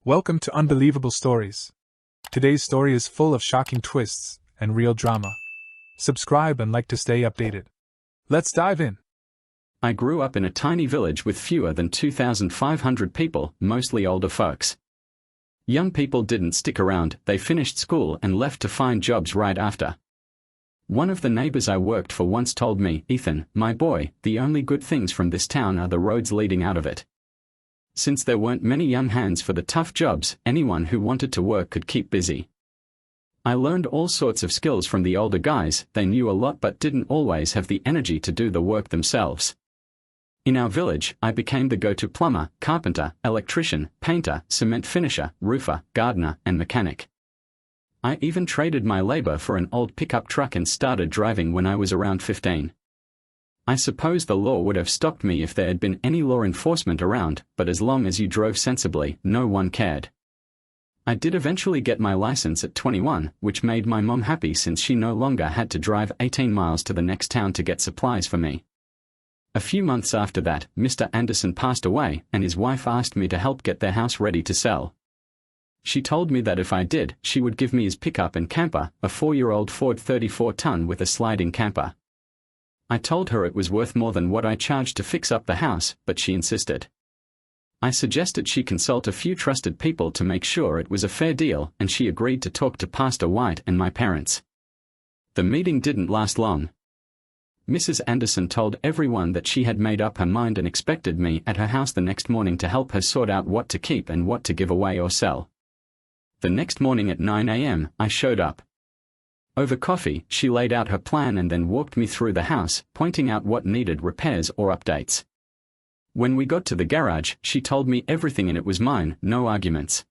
Welcome to Unbelievable Stories. Today's story is full of shocking twists and real drama. Subscribe and like to stay updated. Let's dive in. I grew up in a tiny village with fewer than 2,500 people, mostly older folks. Young people didn't stick around, they finished school and left to find jobs right after. One of the neighbors I worked for once told me, "Ethan, my boy, the only good things from this town are the roads leading out of it." Since there weren't many young hands for the tough jobs, anyone who wanted to work could keep busy. I learned all sorts of skills from the older guys. They knew a lot but didn't always have the energy to do the work themselves. In our village, I became the go-to plumber, carpenter, electrician, painter, cement finisher, roofer, gardener, and mechanic. I even traded my labor for an old pickup truck and started driving when I was around 15. I suppose the law would have stopped me if there had been any law enforcement around, but as long as you drove sensibly, no one cared. I did eventually get my license at 21, which made my mom happy since she no longer had to drive 18 miles to the next town to get supplies for me. A few months after that, Mr. Anderson passed away, and his wife asked me to help get their house ready to sell. She told me that if I did, she would give me his pickup and camper, a 4-year-old Ford 34-ton with a sliding camper. I told her it was worth more than what I charged to fix up the house, but she insisted. I suggested she consult a few trusted people to make sure it was a fair deal, and she agreed to talk to Pastor White and my parents. The meeting didn't last long. Mrs. Anderson told everyone that she had made up her mind and expected me at her house the next morning to help her sort out what to keep and what to give away or sell. The next morning at 9 a.m., I showed up. Over coffee, she laid out her plan and then walked me through the house, pointing out what needed repairs or updates. When we got to the garage, she told me everything and it was mine, no arguments.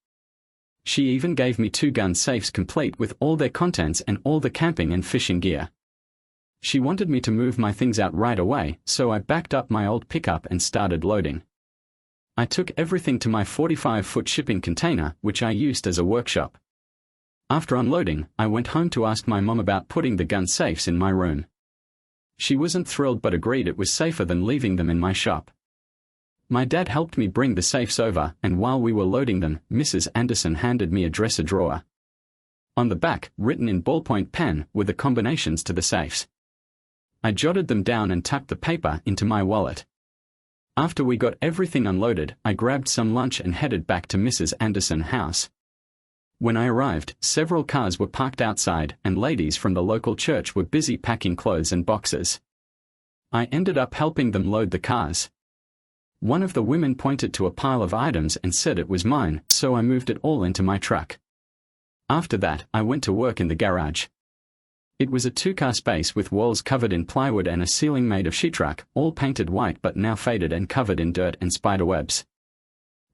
She even gave me 2 gun safes complete with all their contents and all the camping and fishing gear. She wanted me to move my things out right away, so I backed up my old pickup and started loading. I took everything to my 45-foot shipping container, which I used as a workshop. After unloading, I went home to ask my mom about putting the gun safes in my room. She wasn't thrilled but agreed it was safer than leaving them in my shop. My dad helped me bring the safes over, and while we were loading them, Mrs. Anderson handed me a dresser drawer. On the back, written in ballpoint pen, were the combinations to the safes. I jotted them down and tucked the paper into my wallet. After we got everything unloaded, I grabbed some lunch and headed back to Mrs. Anderson's house. When I arrived, several cars were parked outside, and ladies from the local church were busy packing clothes and boxes. I ended up helping them load the cars. One of the women pointed to a pile of items and said it was mine, so I moved it all into my truck. After that, I went to work in the garage. It was a 2-car space with walls covered in plywood and a ceiling made of sheetrock, all painted white but now faded and covered in dirt and spiderwebs.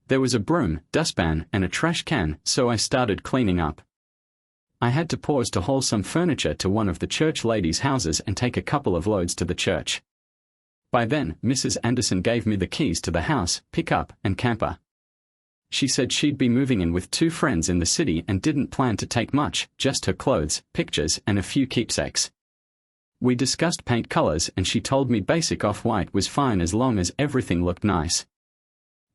There was a broom, dustpan, and a trash can, so I started cleaning up. I had to pause to haul some furniture to one of the church ladies' houses and take a couple of loads to the church. By then, Mrs. Anderson gave me the keys to the house, pickup, and camper. She said she'd be moving in with 2 friends in the city and didn't plan to take much, just her clothes, pictures, and a few keepsakes. We discussed paint colors and she told me basic off-white was fine as long as everything looked nice.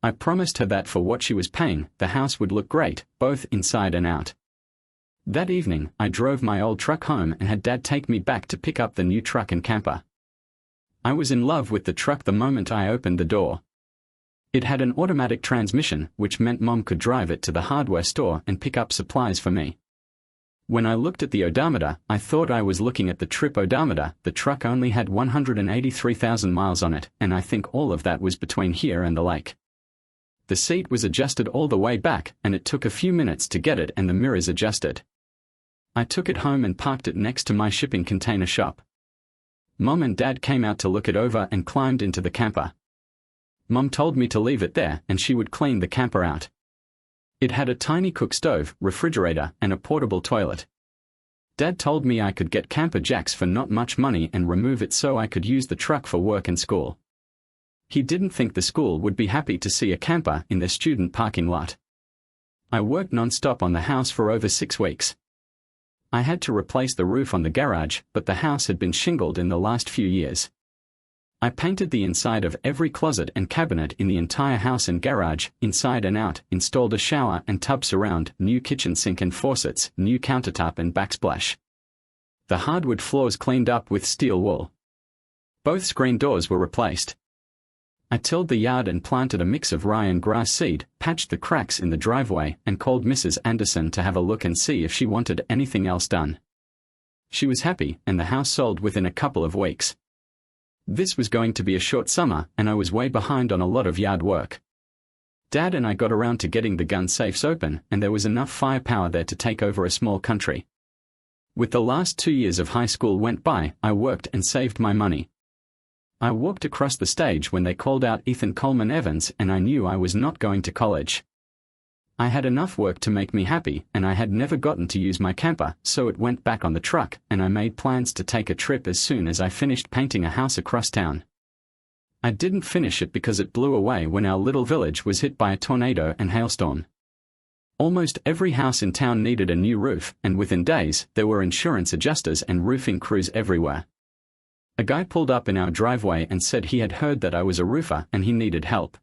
I promised her that for what she was paying, the house would look great, both inside and out. That evening, I drove my old truck home and had Dad take me back to pick up the new truck and camper. I was in love with the truck the moment I opened the door. It had an automatic transmission, which meant Mom could drive it to the hardware store and pick up supplies for me. When I looked at the odometer, I thought I was looking at the trip odometer. The truck only had 183,000 miles on it, and I think all of that was between here and the lake. The seat was adjusted all the way back, and it took a few minutes to get it and the mirrors adjusted. I took it home and parked it next to my shipping container shop. Mom and Dad came out to look it over and climbed into the camper. Mom told me to leave it there and she would clean the camper out. It had a tiny cook stove, refrigerator, and a portable toilet. Dad told me I could get camper jacks for not much money and remove it so I could use the truck for work and school. He didn't think the school would be happy to see a camper in their student parking lot. I worked non-stop on the house for over 6 weeks. I had to replace the roof on the garage, but the house had been shingled in the last few years. I painted the inside of every closet and cabinet in the entire house and garage, inside and out, installed a shower and tub surround, new kitchen sink and faucets, new countertop and backsplash. The hardwood floors cleaned up with steel wool. Both screen doors were replaced. I tilled the yard and planted a mix of rye and grass seed, patched the cracks in the driveway, and called Mrs. Anderson to have a look and see if she wanted anything else done. She was happy, and the house sold within a couple of weeks. This was going to be a short summer, and I was way behind on a lot of yard work. Dad and I got around to getting the gun safes open, and there was enough firepower there to take over a small country. With the last 2 years of high school went by, I worked and saved my money. I walked across the stage when they called out Ethan Coleman Evans, and I knew I was not going to college. I had enough work to make me happy, and I had never gotten to use my camper, so it went back on the truck, and I made plans to take a trip as soon as I finished painting a house across town. I didn't finish it because it blew away when our little village was hit by a tornado and hailstorm. Almost every house in town needed a new roof, and within days, there were insurance adjusters and roofing crews everywhere. A guy pulled up in our driveway and said he had heard that I was a roofer and he needed help.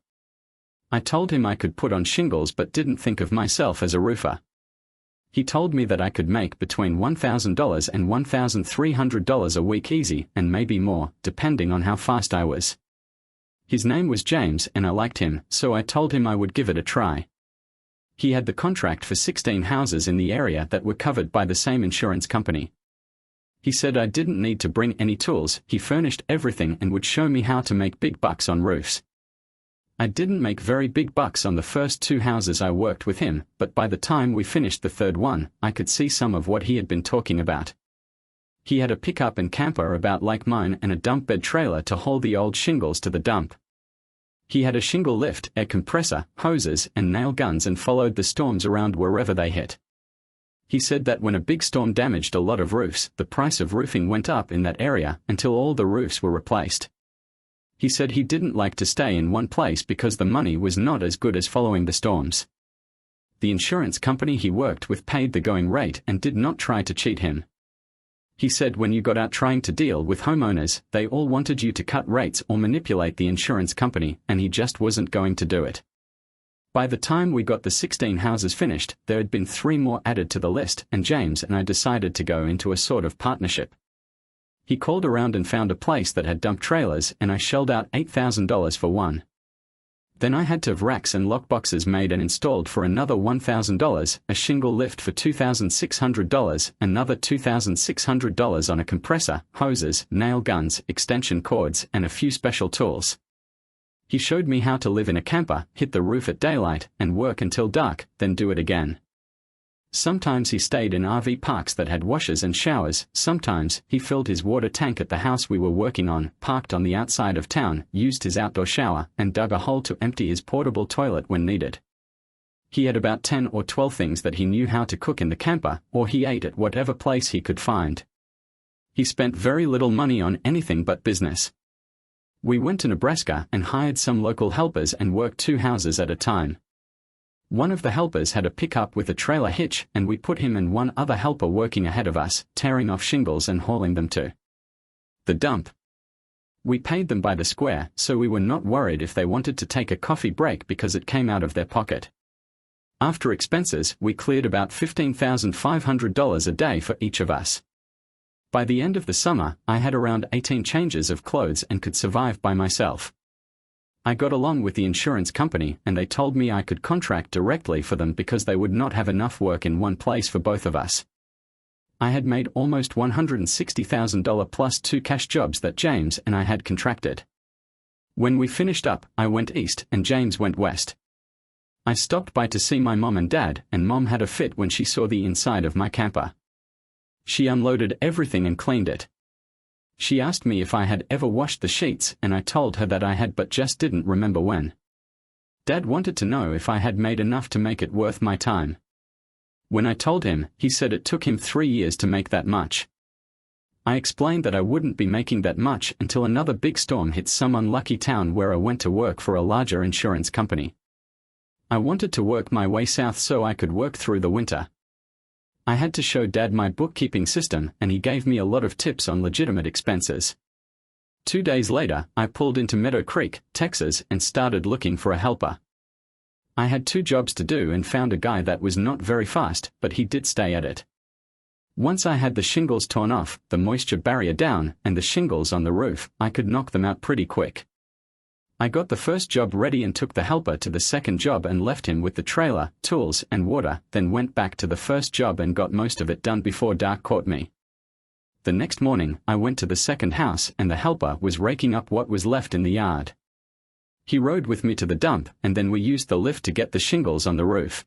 I told him I could put on shingles but didn't think of myself as a roofer. He told me that I could make between $1,000 and $1,300 a week easy, and maybe more, depending on how fast I was. His name was James and I liked him, so I told him I would give it a try. He had the contract for 16 houses in the area that were covered by the same insurance company. He said I didn't need to bring any tools, he furnished everything and would show me how to make big bucks on roofs. I didn't make very big bucks on the first 2 houses I worked with him, but by the time we finished the third one, I could see some of what he had been talking about. He had a pickup and camper about like mine and a dump bed trailer to haul the old shingles to the dump. He had a shingle lift, air compressor, hoses, and nail guns and followed the storms around wherever they hit. He said that when a big storm damaged a lot of roofs, the price of roofing went up in that area until all the roofs were replaced. He said he didn't like to stay in one place because the money was not as good as following the storms. The insurance company he worked with paid the going rate and did not try to cheat him. He said when you got out trying to deal with homeowners, they all wanted you to cut rates or manipulate the insurance company, and he just wasn't going to do it. By the time we got the 16 houses finished, there had been 3 more added to the list, and James and I decided to go into a sort of partnership. He called around and found a place that had dump trailers, and I shelled out $8,000 for one. Then I had to have racks and lockboxes made and installed for another $1,000, a shingle lift for $2,600, another $2,600 on a compressor, hoses, nail guns, extension cords, and a few special tools. He showed me how to live in a camper, hit the roof at daylight, and work until dark, then do it again. Sometimes he stayed in RV parks that had washers and showers, sometimes he filled his water tank at the house we were working on, parked on the outside of town, used his outdoor shower, and dug a hole to empty his portable toilet when needed. He had about 10 or 12 things that he knew how to cook in the camper, or he ate at whatever place he could find. He spent very little money on anything but business. We went to Nebraska and hired some local helpers and worked 2 houses at a time. One of the helpers had a pickup with a trailer hitch, and we put him and one other helper working ahead of us, tearing off shingles and hauling them to the dump. We paid them by the square, so we were not worried if they wanted to take a coffee break because it came out of their pocket. After expenses, we cleared about $15,500 a day for each of us. By the end of the summer, I had around 18 changes of clothes and could survive by myself. I got along with the insurance company, and they told me I could contract directly for them because they would not have enough work in one place for both of us. I had made almost $160,000 plus 2 cash jobs that James and I had contracted. When we finished up, I went east and James went west. I stopped by to see my mom and dad, and Mom had a fit when she saw the inside of my camper. She unloaded everything and cleaned it. She asked me if I had ever washed the sheets, and I told her that I had but just didn't remember when. Dad wanted to know if I had made enough to make it worth my time. When I told him, he said it took him 3 years to make that much. I explained that I wouldn't be making that much until another big storm hit some unlucky town where I went to work for a larger insurance company. I wanted to work my way south so I could work through the winter. I had to show Dad my bookkeeping system, and he gave me a lot of tips on legitimate expenses. 2 days later, I pulled into Meadow Creek, Texas, and started looking for a helper. I had 2 jobs to do and found a guy that was not very fast, but he did stay at it. Once I had the shingles torn off, the moisture barrier down, and the shingles on the roof, I could knock them out pretty quick. I got the first job ready and took the helper to the second job and left him with the trailer, tools, and water, then went back to the first job and got most of it done before dark caught me. The next morning, I went to the second house and the helper was raking up what was left in the yard. He rode with me to the dump, and then we used the lift to get the shingles on the roof.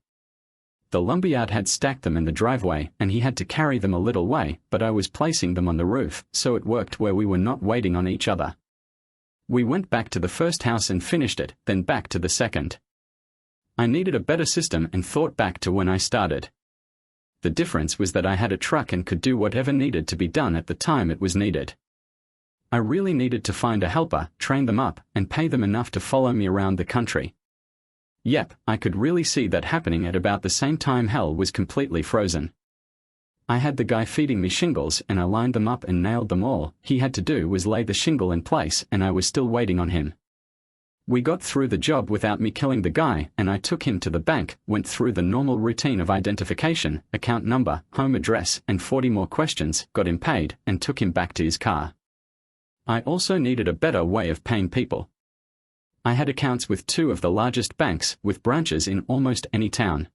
The lumberyard had stacked them in the driveway, and he had to carry them a little way, but I was placing them on the roof, so it worked where we were not waiting on each other. We went back to the first house and finished it, then back to the second. I needed a better system and thought back to when I started. The difference was that I had a truck and could do whatever needed to be done at the time it was needed. I really needed to find a helper, train them up, and pay them enough to follow me around the country. Yep, I could really see that happening at about the same time hell was completely frozen. I had the guy feeding me shingles and I lined them up and nailed them all. He had to do was lay the shingle in place and I was still waiting on him. We got through the job without me killing the guy, and I took him to the bank, went through the normal routine of identification, account number, home address, and 40 more questions, got him paid, and took him back to his car. I also needed a better way of paying people. I had accounts with 2 of the largest banks, with branches in almost any town.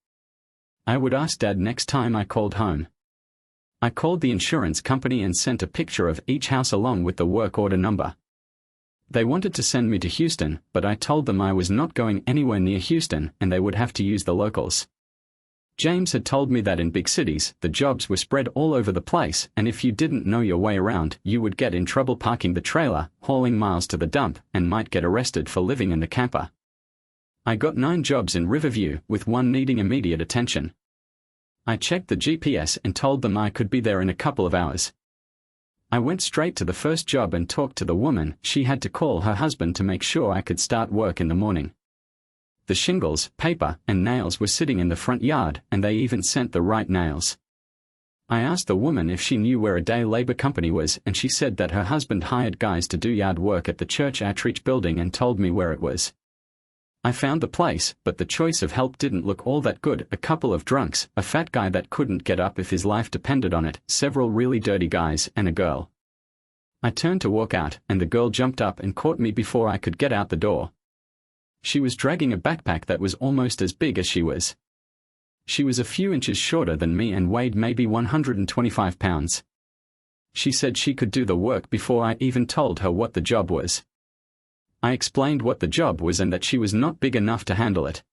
I would ask Dad next time I called home. I called the insurance company and sent a picture of each house along with the work order number. They wanted to send me to Houston, but I told them I was not going anywhere near Houston and they would have to use the locals. James had told me that in big cities, the jobs were spread all over the place, and if you didn't know your way around, you would get in trouble parking the trailer, hauling miles to the dump, and might get arrested for living in the camper. I got 9 jobs in Riverview, with 1 needing immediate attention. I checked the GPS and told them I could be there in a couple of hours. I went straight to the first job and talked to the woman. She had to call her husband to make sure I could start work in the morning. The shingles, paper, and nails were sitting in the front yard, and they even sent the right nails. I asked the woman if she knew where a day labor company was, and she said that her husband hired guys to do yard work at the church outreach building and told me where it was. I found the place, but the choice of help didn't look all that good. A couple of drunks, a fat guy that couldn't get up if his life depended on it, several really dirty guys, and a girl. I turned to walk out, and the girl jumped up and caught me before I could get out the door. She was dragging a backpack that was almost as big as she was. She was a few inches shorter than me and weighed maybe 125 pounds. She said she could do the work before I even told her what the job was. I explained what the job was and that she was not big enough to handle it.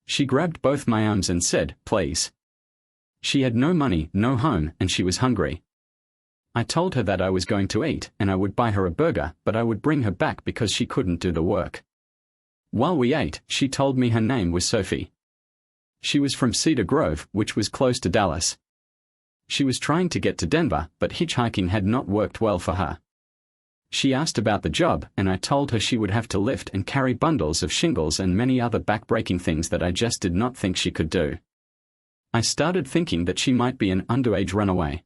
She grabbed both my arms and said, "Please." She had no money, no home, and she was hungry. I told her that I was going to eat and I would buy her a burger, but I would bring her back because she couldn't do the work. While we ate, she told me her name was Sophie. She was from Cedar Grove, which was close to Dallas. She was trying to get to Denver, but hitchhiking had not worked well for her. She asked about the job, and I told her she would have to lift and carry bundles of shingles and many other back-breaking things that I just did not think she could do. I started thinking that she might be an underage runaway.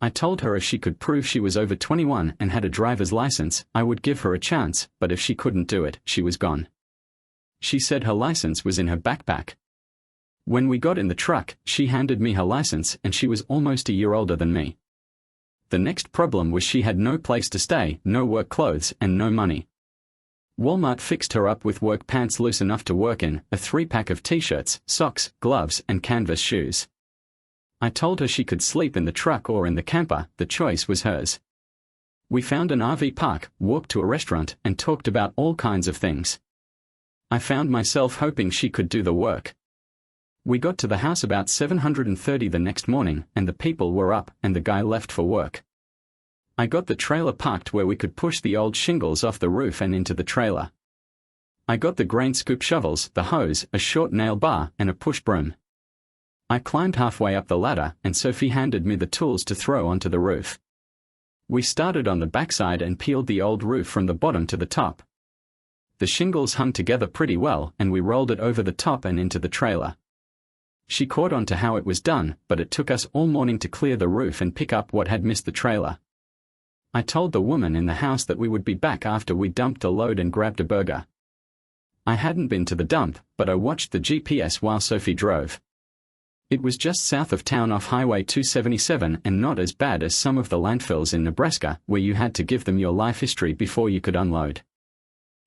I told her if she could prove she was over 21 and had a driver's license, I would give her a chance, but if she couldn't do it, she was gone. She said her license was in her backpack. When we got in the truck, she handed me her license and she was almost a year older than me. The next problem was she had no place to stay, no work clothes, and no money. Walmart fixed her up with work pants loose enough to work in, a 3-pack of t-shirts, socks, gloves, and canvas shoes. I told her she could sleep in the truck or in the camper, the choice was hers. We found an RV park, walked to a restaurant, and talked about all kinds of things. I found myself hoping she could do the work. We got to the house about 7:30 the next morning, and the people were up, and the guy left for work. I got the trailer parked where we could push the old shingles off the roof and into the trailer. I got the grain scoop shovels, the hose, a short nail bar, and a push broom. I climbed halfway up the ladder, and Sophie handed me the tools to throw onto the roof. We started on the backside and peeled the old roof from the bottom to the top. The shingles hung together pretty well, and we rolled it over the top and into the trailer. She caught on to how it was done, but it took us all morning to clear the roof and pick up what had missed the trailer. I told the woman in the house that we would be back after we dumped the load and grabbed a burger. I hadn't been to the dump, but I watched the GPS while Sophie drove. It was just south of town off Highway 277 and not as bad as some of the landfills in Nebraska where you had to give them your life history before you could unload.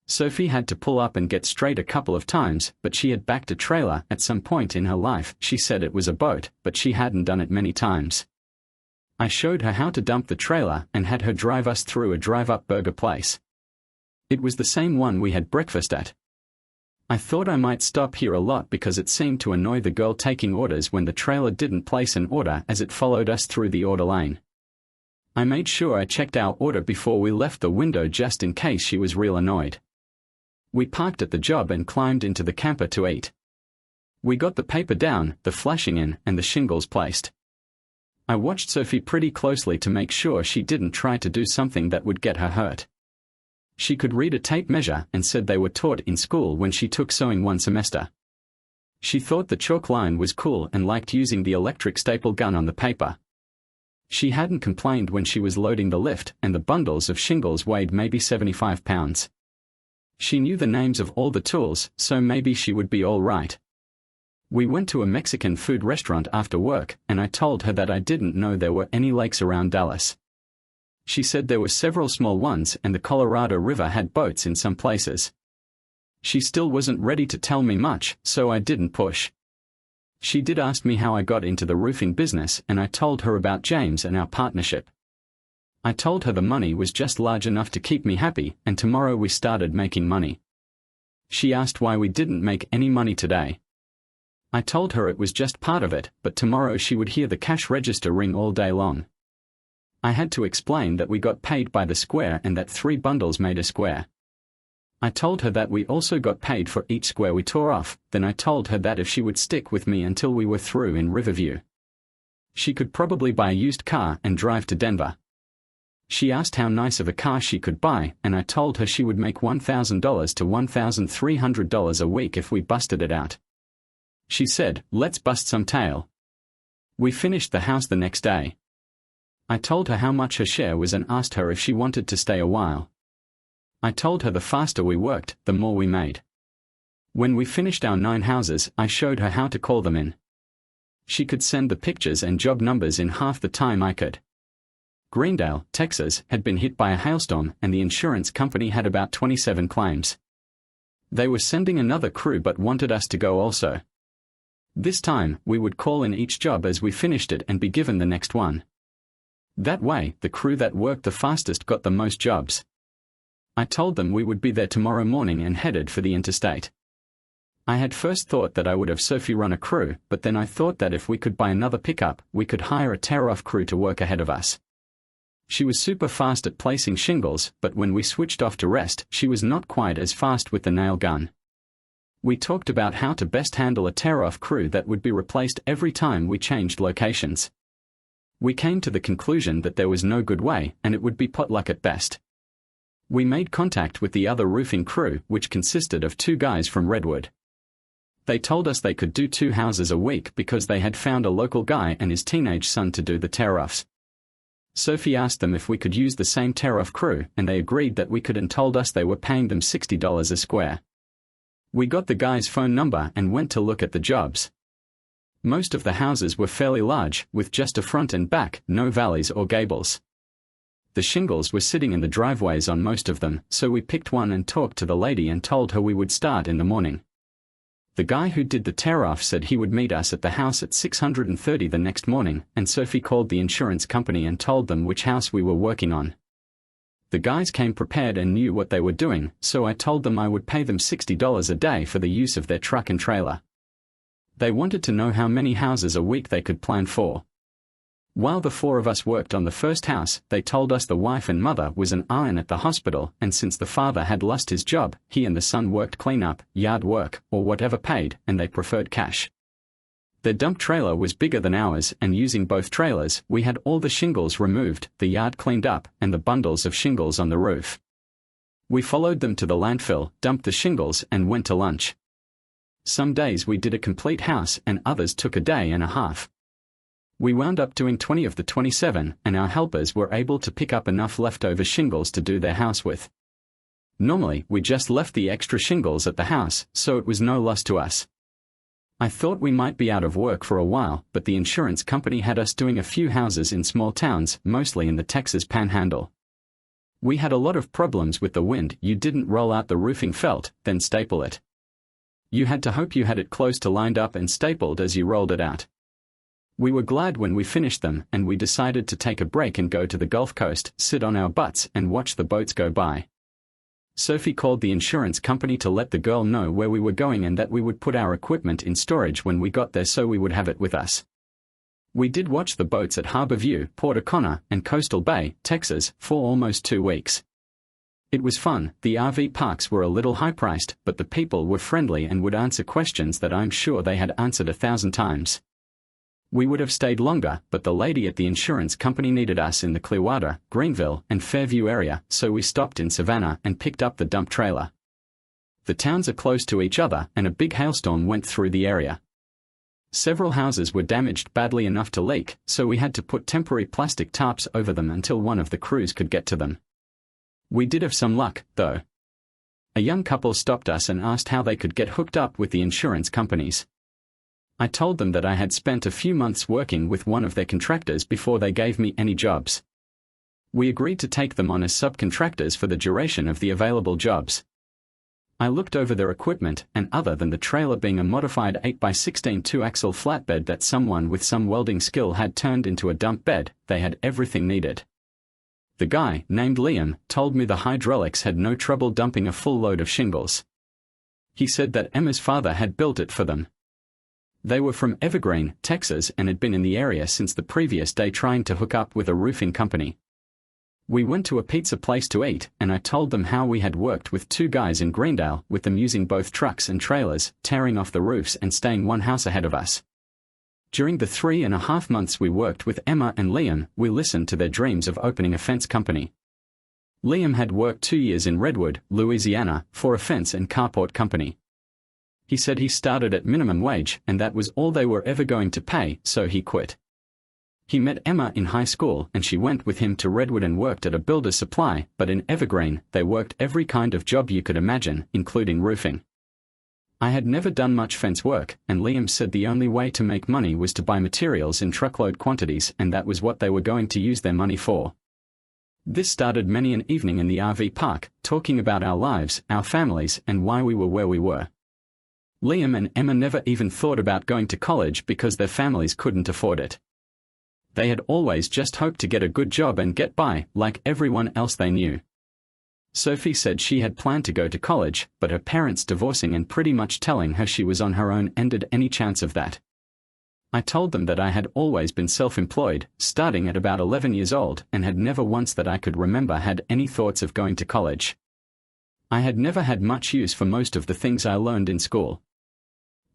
Sophie had to pull up and get straight a couple of times, but she had backed a trailer at some point in her life. She said it was a boat, but she hadn't done it many times. I showed her how to dump the trailer and had her drive us through a drive-up burger place. It was the same one we had breakfast at. I thought I might stop here a lot because it seemed to annoy the girl taking orders when the trailer didn't place an order as it followed us through the order lane. I made sure I checked our order before we left the window just in case she was real annoyed. We parked at the job and climbed into the camper to eat. We got the paper down, the flashing in, and the shingles placed. I watched Sophie pretty closely to make sure she didn't try to do something that would get her hurt. She could read a tape measure and said they were taught in school when she took sewing one semester. She thought the chalk line was cool and liked using the electric staple gun on the paper. She hadn't complained when she was loading the lift and the bundles of shingles weighed maybe 75 pounds. She knew the names of all the tools, so maybe she would be all right. We went to a Mexican food restaurant after work, and I told her that I didn't know there were any lakes around Dallas. She said there were several small ones and the Colorado River had boats in some places. She still wasn't ready to tell me much, so I didn't push. She did ask me how I got into the roofing business, and I told her about James and our partnership. I told her the money was just large enough to keep me happy, and tomorrow we started making money. She asked why we didn't make any money today. I told her it was just part of it, but tomorrow she would hear the cash register ring all day long. I had to explain that we got paid by the square and that 3 bundles made a square. I told her that we also got paid for each square we tore off, then I told her that if she would stick with me until we were through in Riverview, she could probably buy a used car and drive to Denver. She asked how nice of a car she could buy, and I told her she would make $1,000 to $1,300 a week if we busted it out. She said, "Let's bust some tail." We finished the house the next day. I told her how much her share was and asked her if she wanted to stay a while. I told her the faster we worked, the more we made. When we finished our 9 houses, I showed her how to call them in. She could send the pictures and job numbers in half the time I could. Greendale, Texas, had been hit by a hailstorm and the insurance company had about 27 claims. They were sending another crew but wanted us to go also. This time, we would call in each job as we finished it and be given the next one. That way, the crew that worked the fastest got the most jobs. I told them we would be there tomorrow morning and headed for the interstate. I had first thought that I would have Sophie run a crew, but then I thought that if we could buy another pickup, we could hire a tear-off crew to work ahead of us. She was super fast at placing shingles, but when we switched off to rest, she was not quite as fast with the nail gun. We talked about how to best handle a tear-off crew that would be replaced every time we changed locations. We came to the conclusion that there was no good way, and it would be potluck at best. We made contact with the other roofing crew, which consisted of 2 guys from Redwood. They told us they could do 2 houses a week because they had found a local guy and his teenage son to do the tear-offs. Sophie asked them if we could use the same tear-off crew, and they agreed that we could and told us they were paying them $60 a square. We got the guy's phone number and went to look at the jobs. Most of the houses were fairly large, with just a front and back, no valleys or gables. The shingles were sitting in the driveways on most of them, so we picked one and talked to the lady and told her we would start in the morning. The guy who did the tear-off said he would meet us at the house at 6:30 the next morning, and Sophie called the insurance company and told them which house we were working on. The guys came prepared and knew what they were doing, so I told them I would pay them $60 a day for the use of their truck and trailer. They wanted to know how many houses a week they could plan for. While the 4 of us worked on the first house, they told us the wife and mother was an RN at the hospital, and since the father had lost his job, he and the son worked cleanup, yard work, or whatever paid, and they preferred cash. Their dump trailer was bigger than ours, and using both trailers, we had all the shingles removed, the yard cleaned up, and the bundles of shingles on the roof. We followed them to the landfill, dumped the shingles, and went to lunch. Some days we did a complete house and others took a day and a half. We wound up doing 20 of the 27, and our helpers were able to pick up enough leftover shingles to do their house with. Normally, we just left the extra shingles at the house, so it was no loss to us. I thought we might be out of work for a while, but the insurance company had us doing a few houses in small towns, mostly in the Texas Panhandle. We had a lot of problems with the wind. You didn't roll out the roofing felt, then staple it. You had to hope you had it close to lined up and stapled as you rolled it out. We were glad when we finished them, and we decided to take a break and go to the Gulf Coast, sit on our butts, and watch the boats go by. Sophie called the insurance company to let the girl know where we were going and that we would put our equipment in storage when we got there so we would have it with us. We did watch the boats at Harbor View, Port O'Connor, and Coastal Bay, Texas, for almost 2 weeks. It was fun. The RV parks were a little high-priced, but the people were friendly and would answer questions that I'm sure they had answered 1,000 times. We would have stayed longer, but the lady at the insurance company needed us in the Clearwater, Greenville, and Fairview area, so we stopped in Savannah and picked up the dump trailer. The towns are close to each other, and a big hailstorm went through the area. Several houses were damaged badly enough to leak, so we had to put temporary plastic tarps over them until one of the crews could get to them. We did have some luck, though. A young couple stopped us and asked how they could get hooked up with the insurance companies. I told them that I had spent a few months working with one of their contractors before they gave me any jobs. We agreed to take them on as subcontractors for the duration of the available jobs. I looked over their equipment, and other than the trailer being a modified 8x16 2-axle flatbed that someone with some welding skill had turned into a dump bed, they had everything needed. The guy, named Liam, told me the hydraulics had no trouble dumping a full load of shingles. He said that Emma's father had built it for them. They were from Evergreen, Texas, and had been in the area since the previous day trying to hook up with a roofing company. We went to a pizza place to eat, and I told them how we had worked with 2 guys in Greendale, with them using both trucks and trailers, tearing off the roofs and staying one house ahead of us. During the 3.5 months we worked with Emma and Liam, we listened to their dreams of opening a fence company. Liam had worked 2 years in Redwood, Louisiana, for a fence and carport company. He said he started at minimum wage, and that was all they were ever going to pay, so he quit. He met Emma in high school, and she went with him to Redwood and worked at a builder's supply, but in Evergreen, they worked every kind of job you could imagine, including roofing. I had never done much fence work, and Liam said the only way to make money was to buy materials in truckload quantities, and that was what they were going to use their money for. This started many an evening in the RV park, talking about our lives, our families, and why we were where we were. Liam and Emma never even thought about going to college because their families couldn't afford it. They had always just hoped to get a good job and get by, like everyone else they knew. Sophie said she had planned to go to college, but her parents divorcing and pretty much telling her she was on her own ended any chance of that. I told them that I had always been self-employed, starting at about 11 years old, and had never once that I could remember had any thoughts of going to college. I had never had much use for most of the things I learned in school.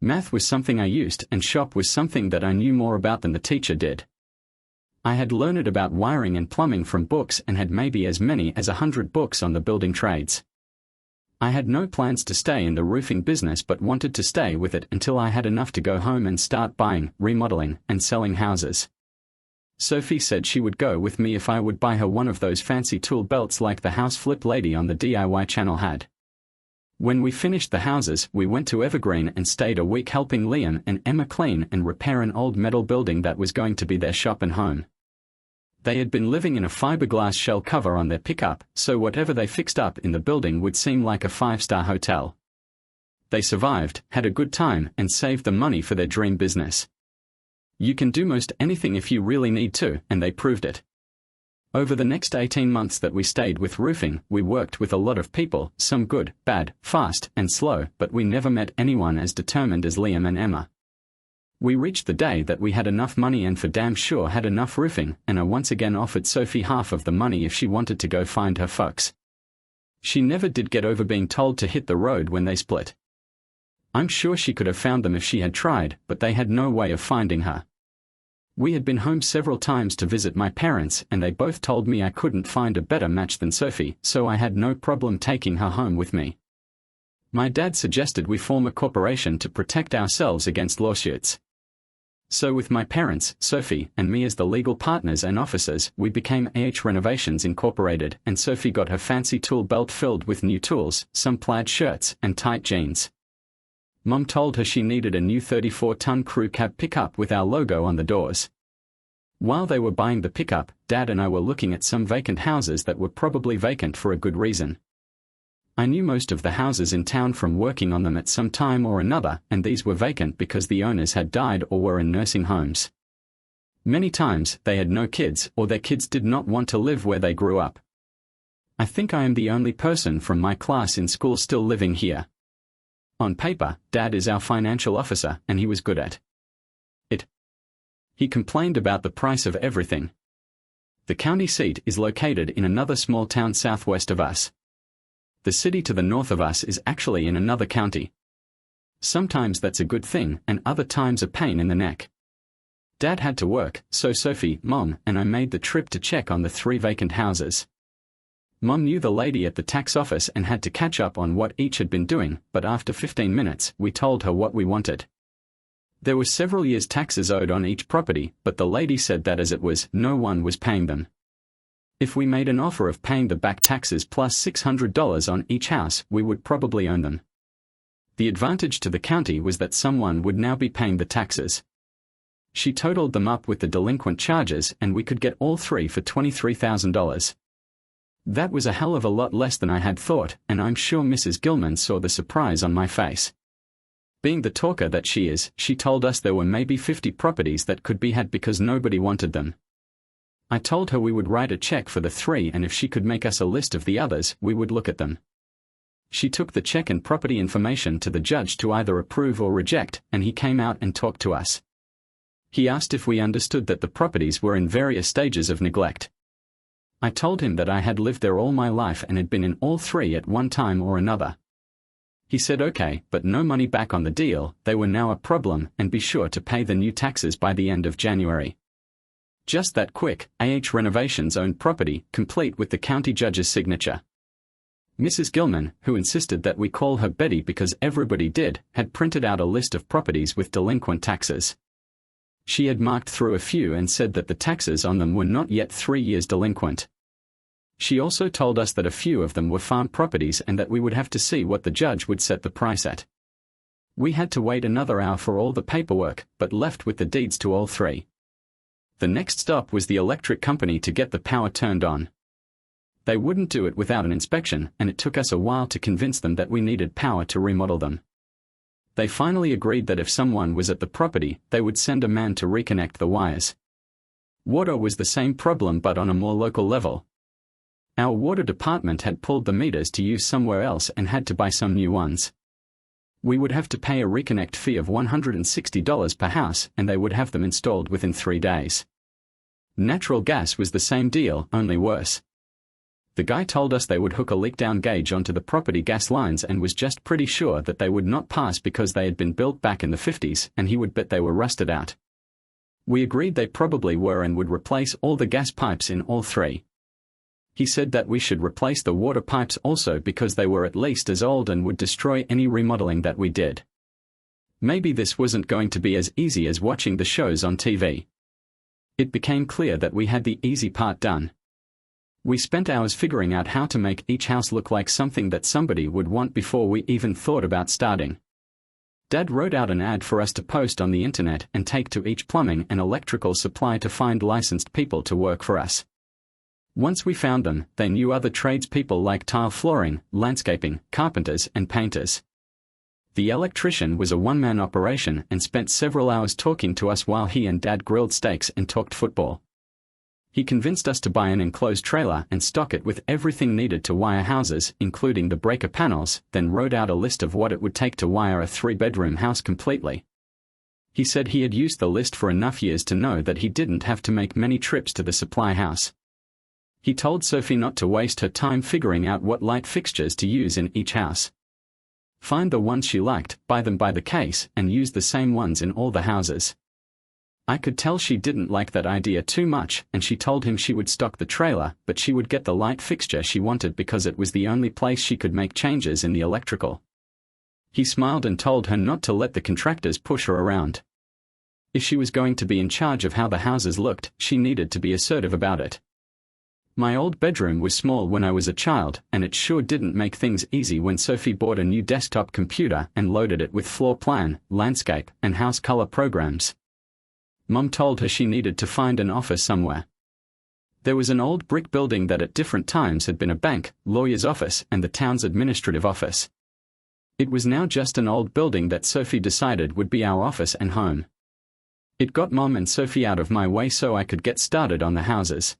Math was something I used, and shop was something that I knew more about than the teacher did. I had learned about wiring and plumbing from books and had maybe as many as 100 books on the building trades. I had no plans to stay in the roofing business but wanted to stay with it until I had enough to go home and start buying, remodeling, and selling houses. Sophie said she would go with me if I would buy her one of those fancy tool belts like the house flip lady on the DIY channel had. When we finished the houses, we went to Evergreen and stayed a week helping Liam and Emma clean and repair an old metal building that was going to be their shop and home. They had been living in a fiberglass shell cover on their pickup, so whatever they fixed up in the building would seem like a 5-star hotel. They survived, had a good time, and saved the money for their dream business. You can do most anything if you really need to, and they proved it. Over the next 18 months that we stayed with roofing, we worked with a lot of people, some good, bad, fast, and slow, but we never met anyone as determined as Liam and Emma. We reached the day that we had enough money and for damn sure had enough roofing, and I once again offered Sophie half of the money if she wanted to go find her folks. She never did get over being told to hit the road when they split. I'm sure she could have found them if she had tried, but they had no way of finding her. We had been home several times to visit my parents, and they both told me I couldn't find a better match than Sophie, so I had no problem taking her home with me. My dad suggested we form a corporation to protect ourselves against lawsuits. So with my parents, Sophie, and me as the legal partners and officers, we became Renovations Incorporated, and Sophie got her fancy tool belt filled with new tools, some plaid shirts, and tight jeans. Mom told her she needed a new 34-ton crew cab pickup with our logo on the doors. While they were buying the pickup, Dad and I were looking at some vacant houses that were probably vacant for a good reason. I knew most of the houses in town from working on them at some time or another, and these were vacant because the owners had died or were in nursing homes. Many times, they had no kids, or their kids did not want to live where they grew up. I think I am the only person from my class in school still living here. On paper, Dad is our financial officer, and he was good at it. He complained about the price of everything. The county seat is located in another small town southwest of us. The city to the north of us is actually in another county. Sometimes that's a good thing, and other times a pain in the neck. Dad had to work, so Sophie, Mom, and I made the trip to check on the 3 vacant houses. Mom knew the lady at the tax office and had to catch up on what each had been doing, but after 15 minutes, we told her what we wanted. There were several years' taxes owed on each property, but the lady said that as it was, no one was paying them. If we made an offer of paying the back taxes plus $600 on each house, we would probably own them. The advantage to the county was that someone would now be paying the taxes. She totaled them up with the delinquent charges, and we could get all 3 for $23,000. That was a hell of a lot less than I had thought, and I'm sure Mrs. Gilman saw the surprise on my face. Being the talker that she is, she told us there were maybe 50 properties that could be had because nobody wanted them. I told her we would write a check for the 3, and if she could make us a list of the others, we would look at them. She took the check and property information to the judge to either approve or reject, and he came out and talked to us. He asked if we understood that the properties were in various stages of neglect. I told him that I had lived there all my life and had been in all 3 at one time or another. He said okay, but no money back on the deal, they were now a problem, and be sure to pay the new taxes by the end of January. Just that quick, Renovations owned property, complete with the county judge's signature. Mrs. Gilman, who insisted that we call her Betty because everybody did, had printed out a list of properties with delinquent taxes. She had marked through a few and said that the taxes on them were not yet 3 years delinquent. She also told us that a few of them were farm properties and that we would have to see what the judge would set the price at. We had to wait another hour for all the paperwork, but left with the deeds to all 3. The next stop was the electric company to get the power turned on. They wouldn't do it without an inspection, and it took us a while to convince them that we needed power to remodel them. They finally agreed that if someone was at the property, they would send a man to reconnect the wires. Water was the same problem but on a more local level. Our water department had pulled the meters to use somewhere else and had to buy some new ones. We would have to pay a reconnect fee of $160 per house, and they would have them installed within 3 days. Natural gas was the same deal, only worse. The guy told us they would hook a leak-down gauge onto the property gas lines and was just pretty sure that they would not pass because they had been built back in the 50s, and he would bet they were rusted out. We agreed they probably were and would replace all the gas pipes in all 3. He said that we should replace the water pipes also because they were at least as old and would destroy any remodeling that we did. Maybe this wasn't going to be as easy as watching the shows on TV. It became clear that we had the easy part done. We spent hours figuring out how to make each house look like something that somebody would want before we even thought about starting. Dad wrote out an ad for us to post on the internet and take to each plumbing and electrical supply to find licensed people to work for us. Once we found them, they knew other tradespeople like tile flooring, landscaping, carpenters, and painters. The electrician was a one-man operation and spent several hours talking to us while he and Dad grilled steaks and talked football. He convinced us to buy an enclosed trailer and stock it with everything needed to wire houses, including the breaker panels, then wrote out a list of what it would take to wire a 3-bedroom house completely. He said he had used the list for enough years to know that he didn't have to make many trips to the supply house. He told Sophie not to waste her time figuring out what light fixtures to use in each house. Find the ones she liked, buy them by the case, and use the same ones in all the houses. I could tell she didn't like that idea too much, and she told him she would stock the trailer, but she would get the light fixture she wanted because it was the only place she could make changes in the electrical. He smiled and told her not to let the contractors push her around. If she was going to be in charge of how the houses looked, she needed to be assertive about it. My old bedroom was small when I was a child, and it sure didn't make things easy when Sophie bought a new desktop computer and loaded it with floor plan, landscape, and house color programs. Mum told her she needed to find an office somewhere. There was an old brick building that at different times had been a bank, lawyer's office, and the town's administrative office. It was now just an old building that Sophie decided would be our office and home. It got Mom and Sophie out of my way so I could get started on the houses.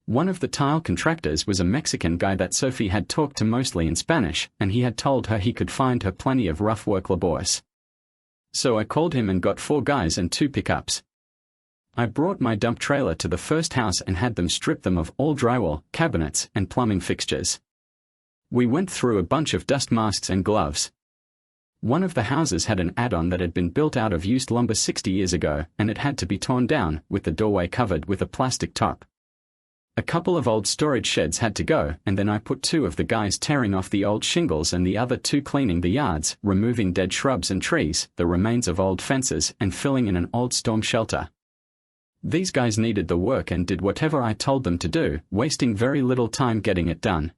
One of the tile contractors was a Mexican guy that Sophie had talked to mostly in Spanish, and he had told her he could find her plenty of rough work labores. So I called him and got 4 guys and 2 pickups. I brought my dump trailer to the first house and had them strip them of all drywall, cabinets, and plumbing fixtures. We went through a bunch of dust masks and gloves. One of the houses had an add-on that had been built out of used lumber 60 years ago, and it had to be torn down, with the doorway covered with a plastic top. A couple of old storage sheds had to go, and then I put 2 of the guys tearing off the old shingles and the other 2 cleaning the yards, removing dead shrubs and trees, the remains of old fences, and filling in an old storm shelter. These guys needed the work and did whatever I told them to do, wasting very little time getting it done.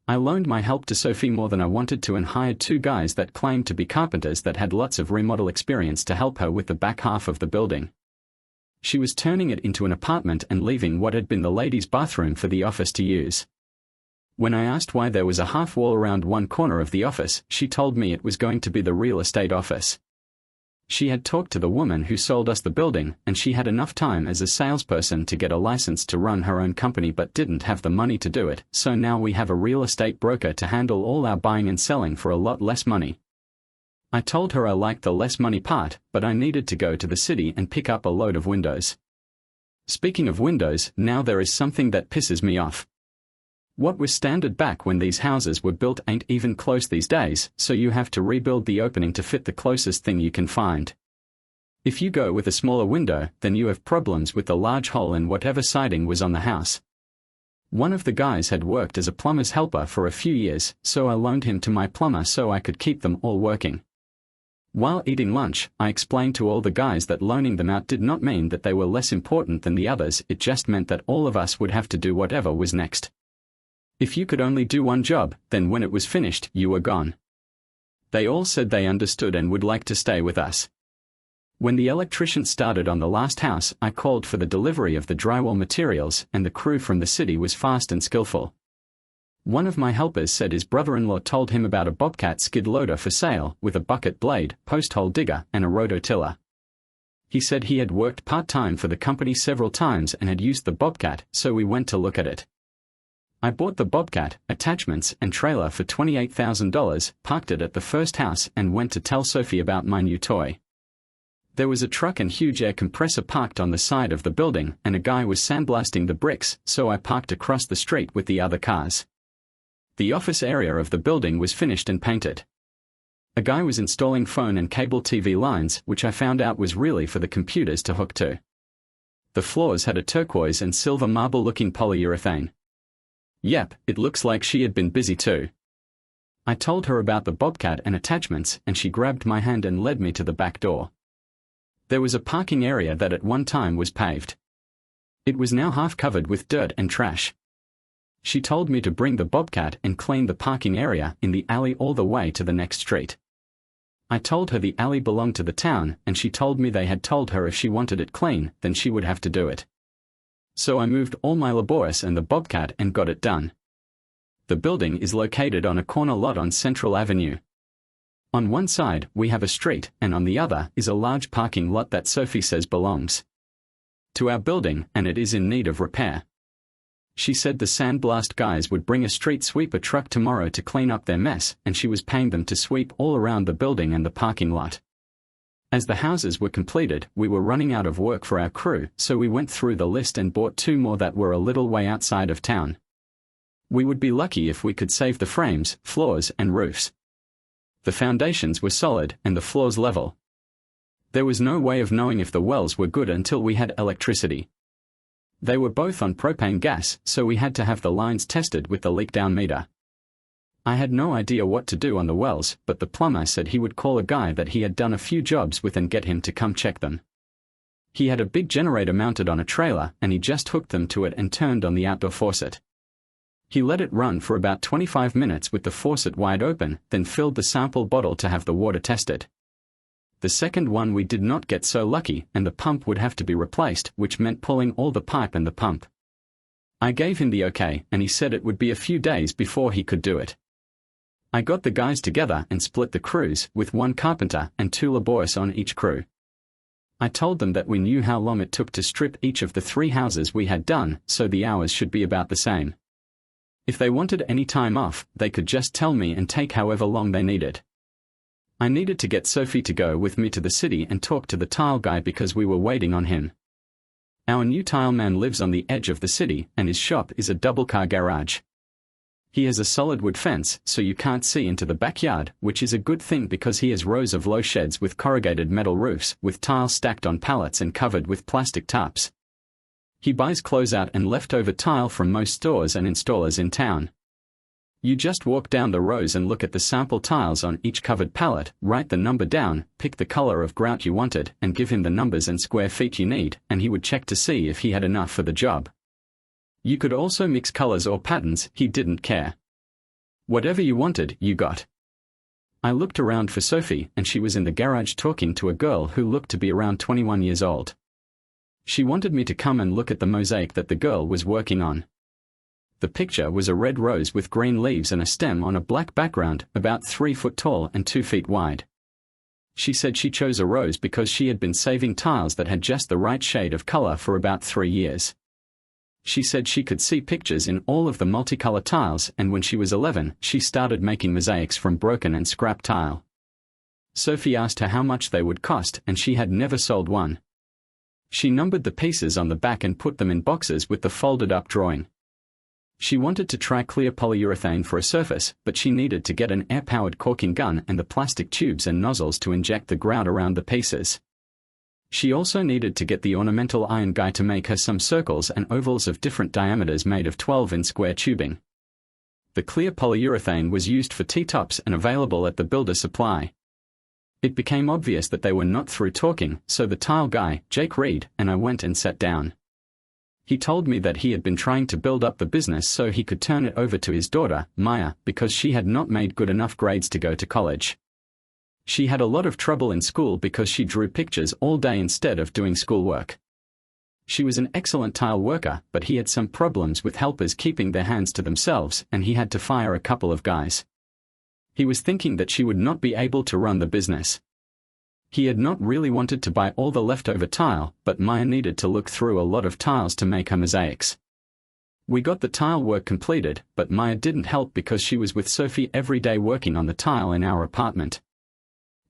I loaned my help to Sophie more than I wanted to and hired 2 guys that claimed to be carpenters that had lots of remodel experience to help her with the back half of the building. She was turning it into an apartment and leaving what had been the ladies' bathroom for the office to use. When I asked why there was a half wall around one corner of the office, she told me it was going to be the real estate office. She had talked to the woman who sold us the building, and she had enough time as a salesperson to get a license to run her own company but didn't have the money to do it, so now we have a real estate broker to handle all our buying and selling for a lot less money. I told her I liked the less money part, but I needed to go to the city and pick up a load of windows. Speaking of windows, now there is something that pisses me off. What was standard back when these houses were built ain't even close these days, so you have to rebuild the opening to fit the closest thing you can find. If you go with a smaller window, then you have problems with the large hole in whatever siding was on the house. One of the guys had worked as a plumber's helper for a few years, so I loaned him to my plumber so I could keep them all working. While eating lunch, I explained to all the guys that loaning them out did not mean that they were less important than the others, it just meant that all of us would have to do whatever was next. If you could only do one job, then when it was finished, you were gone. They all said they understood and would like to stay with us. When the electrician started on the last house, I called for the delivery of the drywall materials, and the crew from the city was fast and skillful. One of my helpers said his brother-in-law told him about a Bobcat skid loader for sale, with a bucket blade, post-hole digger, and a rototiller. He said he had worked part-time for the company several times and had used the Bobcat, so we went to look at it. I bought the Bobcat, attachments, and trailer for $28,000, parked it at the first house, and went to tell Sophie about my new toy. There was a truck and huge air compressor parked on the side of the building, and a guy was sandblasting the bricks, so I parked across the street with the other cars. The office area of the building was finished and painted. A guy was installing phone and cable TV lines, which I found out was really for the computers to hook to. The floors had a turquoise and silver marble-looking polyurethane. Yep, it looks like she had been busy too. I told her about the Bobcat and attachments, and she grabbed my hand and led me to the back door. There was a parking area that at one time was paved. It was now half covered with dirt and trash. She told me to bring the Bobcat and clean the parking area in the alley all the way to the next street. I told her the alley belonged to the town, and she told me they had told her if she wanted it clean, then she would have to do it. So I moved all my labores and the Bobcat and got it done. The building is located on a corner lot on Central Avenue. On one side, we have a street, and on the other is a large parking lot that Sophie says belongs to our building, and it is in need of repair. She said the sandblast guys would bring a street sweeper truck tomorrow to clean up their mess, and she was paying them to sweep all around the building and the parking lot. As the houses were completed, we were running out of work for our crew, so we went through the list and bought 2 more that were a little way outside of town. We would be lucky if we could save the frames, floors, and roofs. The foundations were solid and the floors level. There was no way of knowing if the wells were good until we had electricity. They were both on propane gas, so we had to have the lines tested with the leak-down meter. I had no idea what to do on the wells, but the plumber said he would call a guy that he had done a few jobs with and get him to come check them. He had a big generator mounted on a trailer and he just hooked them to it and turned on the outdoor faucet. He let it run for about 25 minutes with the faucet wide open, then filled the sample bottle to have the water tested. The second one we did not get so lucky and the pump would have to be replaced, which meant pulling all the pipe and the pump. I gave him the okay and he said it would be a few days before he could do it. I got the guys together and split the crews, with one carpenter and 2 laborious on each crew. I told them that we knew how long it took to strip each of the 3 houses we had done, so the hours should be about the same. If they wanted any time off, they could just tell me and take however long they needed. I needed to get Sophie to go with me to the city and talk to the tile guy because we were waiting on him. Our new tile man lives on the edge of the city and his shop is a double-car garage. He has a solid wood fence so you can't see into the backyard, which is a good thing because he has rows of low sheds with corrugated metal roofs with tiles stacked on pallets and covered with plastic tarps. He buys closeout and leftover tile from most stores and installers in town. You just walk down the rows and look at the sample tiles on each covered pallet, write the number down, pick the color of grout you wanted, and give him the numbers and square feet you need, and he would check to see if he had enough for the job. You could also mix colors or patterns, he didn't care. Whatever you wanted, you got. I looked around for Sophie and she was in the garage talking to a girl who looked to be around 21 years old. She wanted me to come and look at the mosaic that the girl was working on. The picture was a red rose with green leaves and a stem on a black background, about 3 foot tall and 2 feet wide. She said she chose a rose because she had been saving tiles that had just the right shade of color for about 3 years. She said she could see pictures in all of the multicolor tiles, and when she was 11, she started making mosaics from broken and scrap tile. Sophie asked her how much they would cost, and she had never sold one. She numbered the pieces on the back and put them in boxes with the folded-up drawing. She wanted to try clear polyurethane for a surface, but she needed to get an air-powered caulking gun and the plastic tubes and nozzles to inject the grout around the pieces. She also needed to get the ornamental iron guy to make her some circles and ovals of different diameters made of 12-inch square tubing. The clear polyurethane was used for T-tops and available at the builder supply. It became obvious that they were not through talking, so the tile guy, Jake Reed, and I went and sat down. He told me that he had been trying to build up the business so he could turn it over to his daughter, Maya, because she had not made good enough grades to go to college. She had a lot of trouble in school because she drew pictures all day instead of doing schoolwork. She was an excellent tile worker, but he had some problems with helpers keeping their hands to themselves, and he had to fire a couple of guys. He was thinking that she would not be able to run the business. He had not really wanted to buy all the leftover tile, but Maya needed to look through a lot of tiles to make her mosaics. We got the tile work completed, but Maya didn't help because she was with Sophie every day working on the tile in our apartment.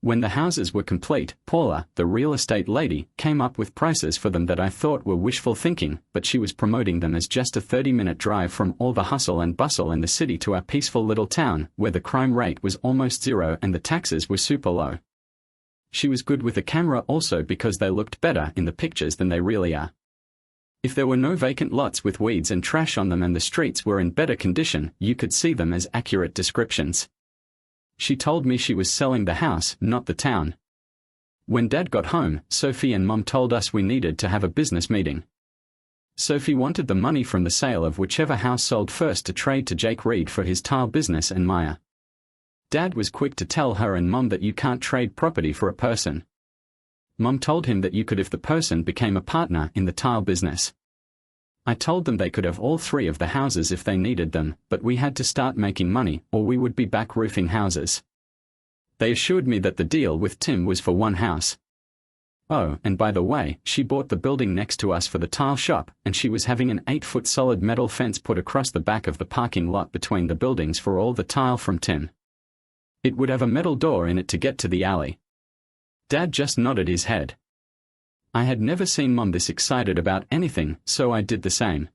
When the houses were complete, Paula, the real estate lady, came up with prices for them that I thought were wishful thinking, but she was promoting them as just a 30-minute drive from all the hustle and bustle in the city to our peaceful little town, where the crime rate was almost zero and the taxes were super low. She was good with a camera also because they looked better in the pictures than they really are. If there were no vacant lots with weeds and trash on them and the streets were in better condition, you could see them as accurate descriptions. She told me she was selling the house, not the town. When Dad got home, Sophie and Mom told us we needed to have a business meeting. Sophie wanted the money from the sale of whichever house sold first to trade to Jake Reed for his tile business and Maya. Dad was quick to tell her and Mom that you can't trade property for a person. Mom told him that you could if the person became a partner in the tile business. I told them they could have all 3 of the houses if they needed them, but we had to start making money or we would be back roofing houses. They assured me that the deal with Tim was for 1 house. Oh, and by the way, she bought the building next to us for the tile shop, and she was having an 8-foot solid metal fence put across the back of the parking lot between the buildings for all the tile from Tim. It would have a metal door in it to get to the alley. Dad just nodded his head. I had never seen Mom this excited about anything, so I did the same.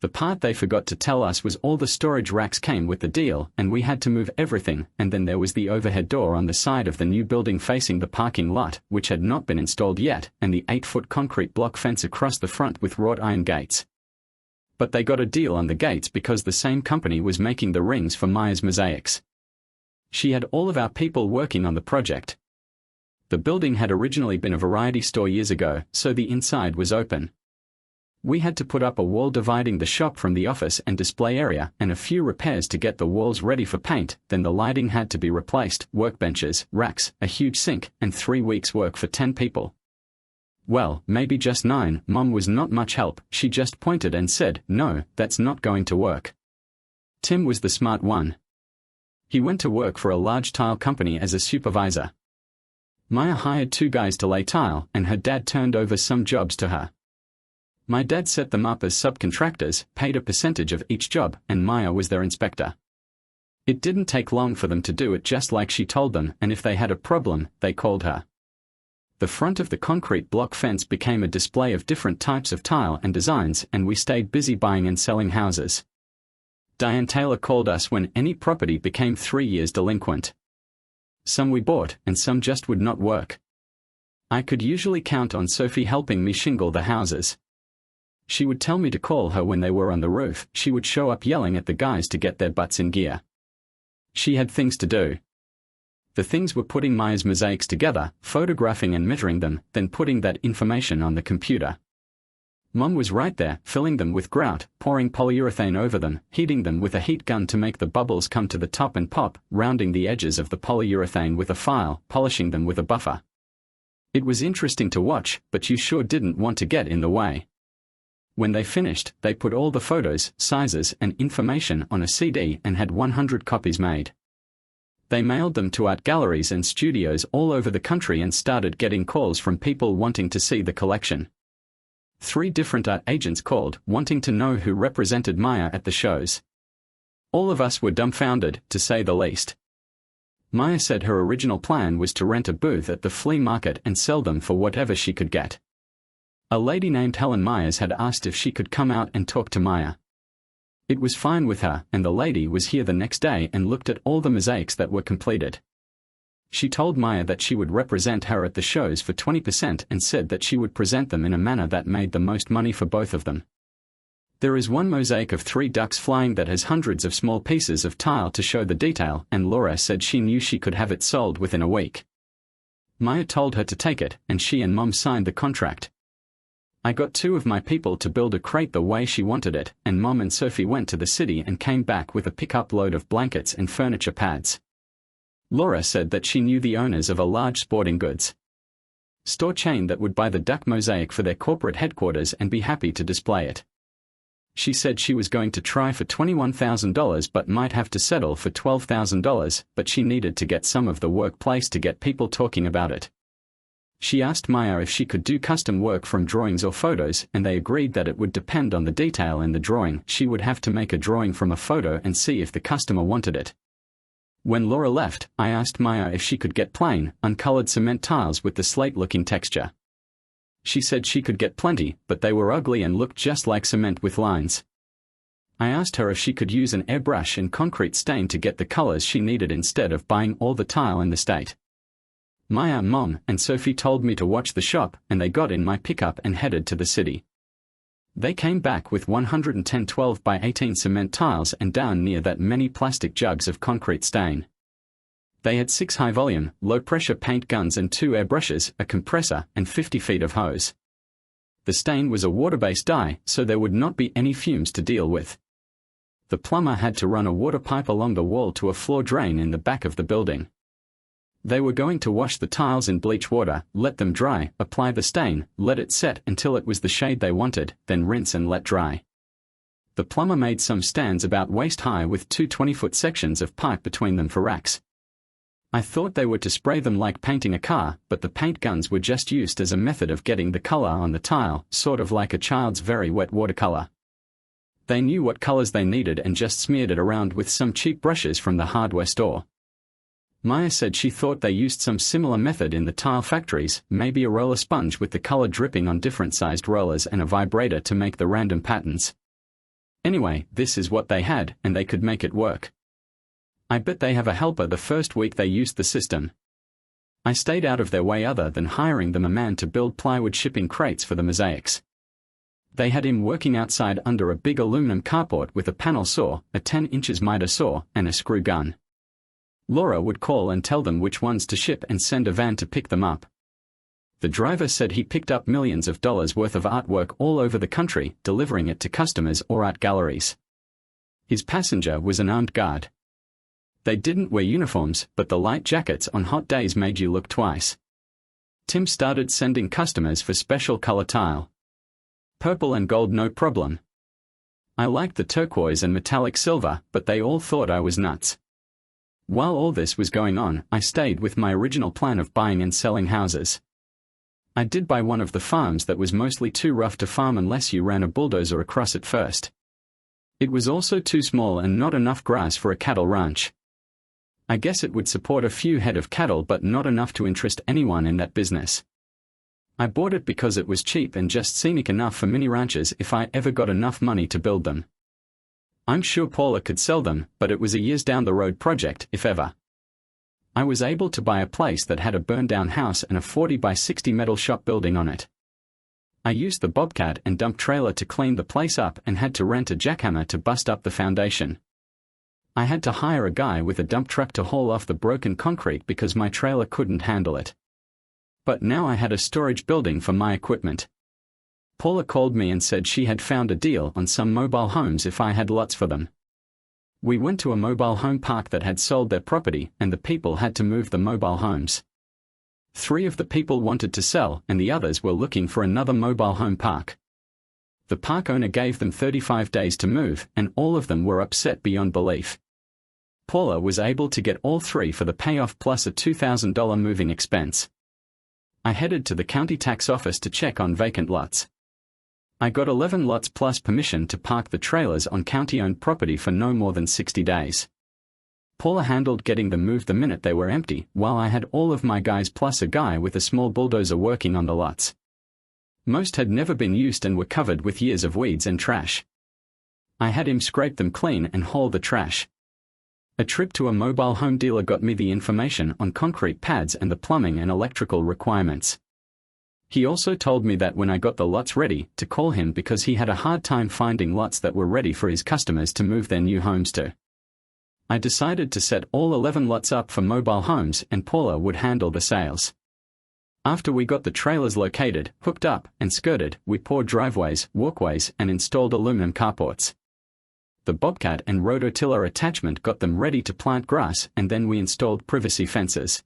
The part they forgot to tell us was all the storage racks came with the deal, and we had to move everything, and then there was the overhead door on the side of the new building facing the parking lot, which had not been installed yet, and the 8-foot concrete block fence across the front with wrought iron gates. But they got a deal on the gates because the same company was making the rings for Maya's mosaics. She had all of our people working on the project. The building had originally been a variety store years ago, so the inside was open. We had to put up a wall dividing the shop from the office and display area and a few repairs to get the walls ready for paint. Then the lighting had to be replaced, workbenches, racks, a huge sink, and 3 weeks' work for 10 people. Well, maybe just 9. Mom was not much help. She just pointed and said, "No, that's not going to work." Tim was the smart one. He went to work for a large tile company as a supervisor. Maya hired 2 guys to lay tile, and her dad turned over some jobs to her. My dad set them up as subcontractors, paid a percentage of each job, and Maya was their inspector. It didn't take long for them to do it just like she told them, and if they had a problem, they called her. The front of the concrete block fence became a display of different types of tile and designs, and we stayed busy buying and selling houses. Diane Taylor called us when any property became 3 years delinquent. Some we bought, and some just would not work. I could usually count on Sophie helping me shingle the houses. She would tell me to call her when they were on the roof. She would show up yelling at the guys to get their butts in gear. She had things to do. The things were putting Maya's mosaics together, photographing and measuring them, then putting that information on the computer. Mom was right there, filling them with grout, pouring polyurethane over them, heating them with a heat gun to make the bubbles come to the top and pop, rounding the edges of the polyurethane with a file, polishing them with a buffer. It was interesting to watch, but you sure didn't want to get in the way. When they finished, they put all the photos, sizes, and information on a CD and had 100 copies made. They mailed them to art galleries and studios all over the country and started getting calls from people wanting to see the collection. 3 different art agents called, wanting to know who represented Maya at the shows. All of us were dumbfounded, to say the least. Maya said her original plan was to rent a booth at the flea market and sell them for whatever she could get. A lady named Helen Myers had asked if she could come out and talk to Maya. It was fine with her, and the lady was here the next day and looked at all the mosaics that were completed. She told Maya that she would represent her at the shows for 20% and said that she would present them in a manner that made the most money for both of them. There is one mosaic of 3 ducks flying that has hundreds of small pieces of tile to show the detail, and Laura said she knew she could have it sold within a week. Maya told her to take it, and she and Mom signed the contract. I got 2 of my people to build a crate the way she wanted it, and Mom and Sophie went to the city and came back with a pickup load of blankets and furniture pads. Laura said that she knew the owners of a large sporting goods store chain that would buy the duck mosaic for their corporate headquarters and be happy to display it. She said she was going to try for $21,000 but might have to settle for $12,000, but she needed to get some of the workplace to get people talking about it. She asked Maya if she could do custom work from drawings or photos, and they agreed that it would depend on the detail in the drawing. She would have to make a drawing from a photo and see if the customer wanted it. When Laura left, I asked Maya if she could get plain, uncolored cement tiles with the slate-looking texture. She said she could get plenty, but they were ugly and looked just like cement with lines. I asked her if she could use an airbrush and concrete stain to get the colors she needed instead of buying all the tile in the state. Maya, Mom, and Sophie told me to watch the shop, and they got in my pickup and headed to the city. They came back with 110 12 by 18 cement tiles and down near that many plastic jugs of concrete stain. They had 6 high-volume, low-pressure paint guns and 2 airbrushes, a compressor, and 50 feet of hose. The stain was a water-based dye, so there would not be any fumes to deal with. The plumber had to run a water pipe along the wall to a floor drain in the back of the building. They were going to wash the tiles in bleach water, let them dry, apply the stain, let it set until it was the shade they wanted, then rinse and let dry. The plumber made some stands about waist high with 2 20-foot sections of pipe between them for racks. I thought they were to spray them like painting a car, but the paint guns were just used as a method of getting the color on the tile, sort of like a child's very wet watercolor. They knew what colors they needed and just smeared it around with some cheap brushes from the hardware store. Maya said she thought they used some similar method in the tile factories, maybe a roller sponge with the color dripping on different-sized rollers and a vibrator to make the random patterns. Anyway, this is what they had, and they could make it work. I bet they have a helper the first week they used the system. I stayed out of their way other than hiring them a man to build plywood shipping crates for the mosaics. They had him working outside under a big aluminum carport with a panel saw, a 10 inches miter saw, and a screw gun. Laura would call and tell them which ones to ship and send a van to pick them up. The driver said he picked up millions of dollars worth of artwork all over the country, delivering it to customers or art galleries. His passenger was an armed guard. They didn't wear uniforms, but the light jackets on hot days made you look twice. Tim started sending customers for special color tile. Purple and gold, no problem. I liked the turquoise and metallic silver, but they all thought I was nuts. While all this was going on, I stayed with my original plan of buying and selling houses. I did buy one of the farms that was mostly too rough to farm unless you ran a bulldozer across it first. It was also too small and not enough grass for a cattle ranch. I guess it would support a few head of cattle but not enough to interest anyone in that business. I bought it because it was cheap and just scenic enough for mini ranches if I ever got enough money to build them. I'm sure Paula could sell them, but it was a years down the road project, if ever. I was able to buy a place that had a burned-down house and a 40 by 60 metal shop building on it. I used the bobcat and dump trailer to clean the place up and had to rent a jackhammer to bust up the foundation. I had to hire a guy with a dump truck to haul off the broken concrete because my trailer couldn't handle it. But now I had a storage building for my equipment. Paula called me and said she had found a deal on some mobile homes if I had lots for them. We went to a mobile home park that had sold their property and the people had to move the mobile homes. 3 of the people wanted to sell and the others were looking for another mobile home park. The park owner gave them 35 days to move and all of them were upset beyond belief. Paula was able to get all 3 for the payoff plus a $2,000 moving expense. I headed to the county tax office to check on vacant lots. I got 11 lots plus permission to park the trailers on county-owned property for no more than 60 days. Paula handled getting them moved the minute they were empty, while I had all of my guys plus a guy with a small bulldozer working on the lots. Most had never been used and were covered with years of weeds and trash. I had him scrape them clean and haul the trash. A trip to a mobile home dealer got me the information on concrete pads and the plumbing and electrical requirements. He also told me that when I got the lots ready, to call him because he had a hard time finding lots that were ready for his customers to move their new homes to. I decided to set all 11 lots up for mobile homes and Paula would handle the sales. After we got the trailers located, hooked up, and skirted, we poured driveways, walkways, and installed aluminum carports. The bobcat and rototiller attachment got them ready to plant grass and then we installed privacy fences.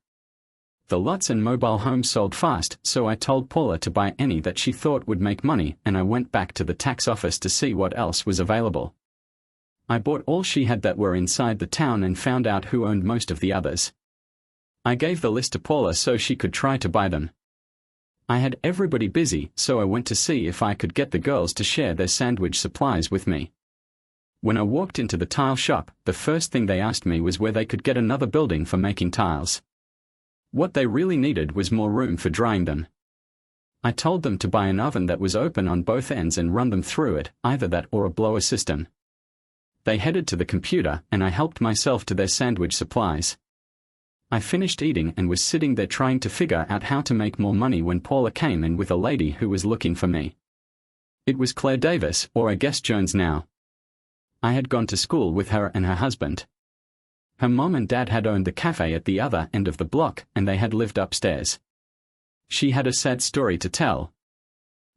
The lots and mobile homes sold fast, so I told Paula to buy any that she thought would make money and I went back to the tax office to see what else was available. I bought all she had that were inside the town and found out who owned most of the others. I gave the list to Paula so she could try to buy them. I had everybody busy, so I went to see if I could get the girls to share their sandwich supplies with me. When I walked into the tile shop, the first thing they asked me was where they could get another building for making tiles. What they really needed was more room for drying them. I told them to buy an oven that was open on both ends and run them through it, either that or a blower system. They headed to the computer and I helped myself to their sandwich supplies. I finished eating and was sitting there trying to figure out how to make more money when Paula came in with a lady who was looking for me. It was Claire Davis, or I guess Jones now. I had gone to school with her and her husband. Her mom and dad had owned the cafe at the other end of the block and they had lived upstairs. She had a sad story to tell.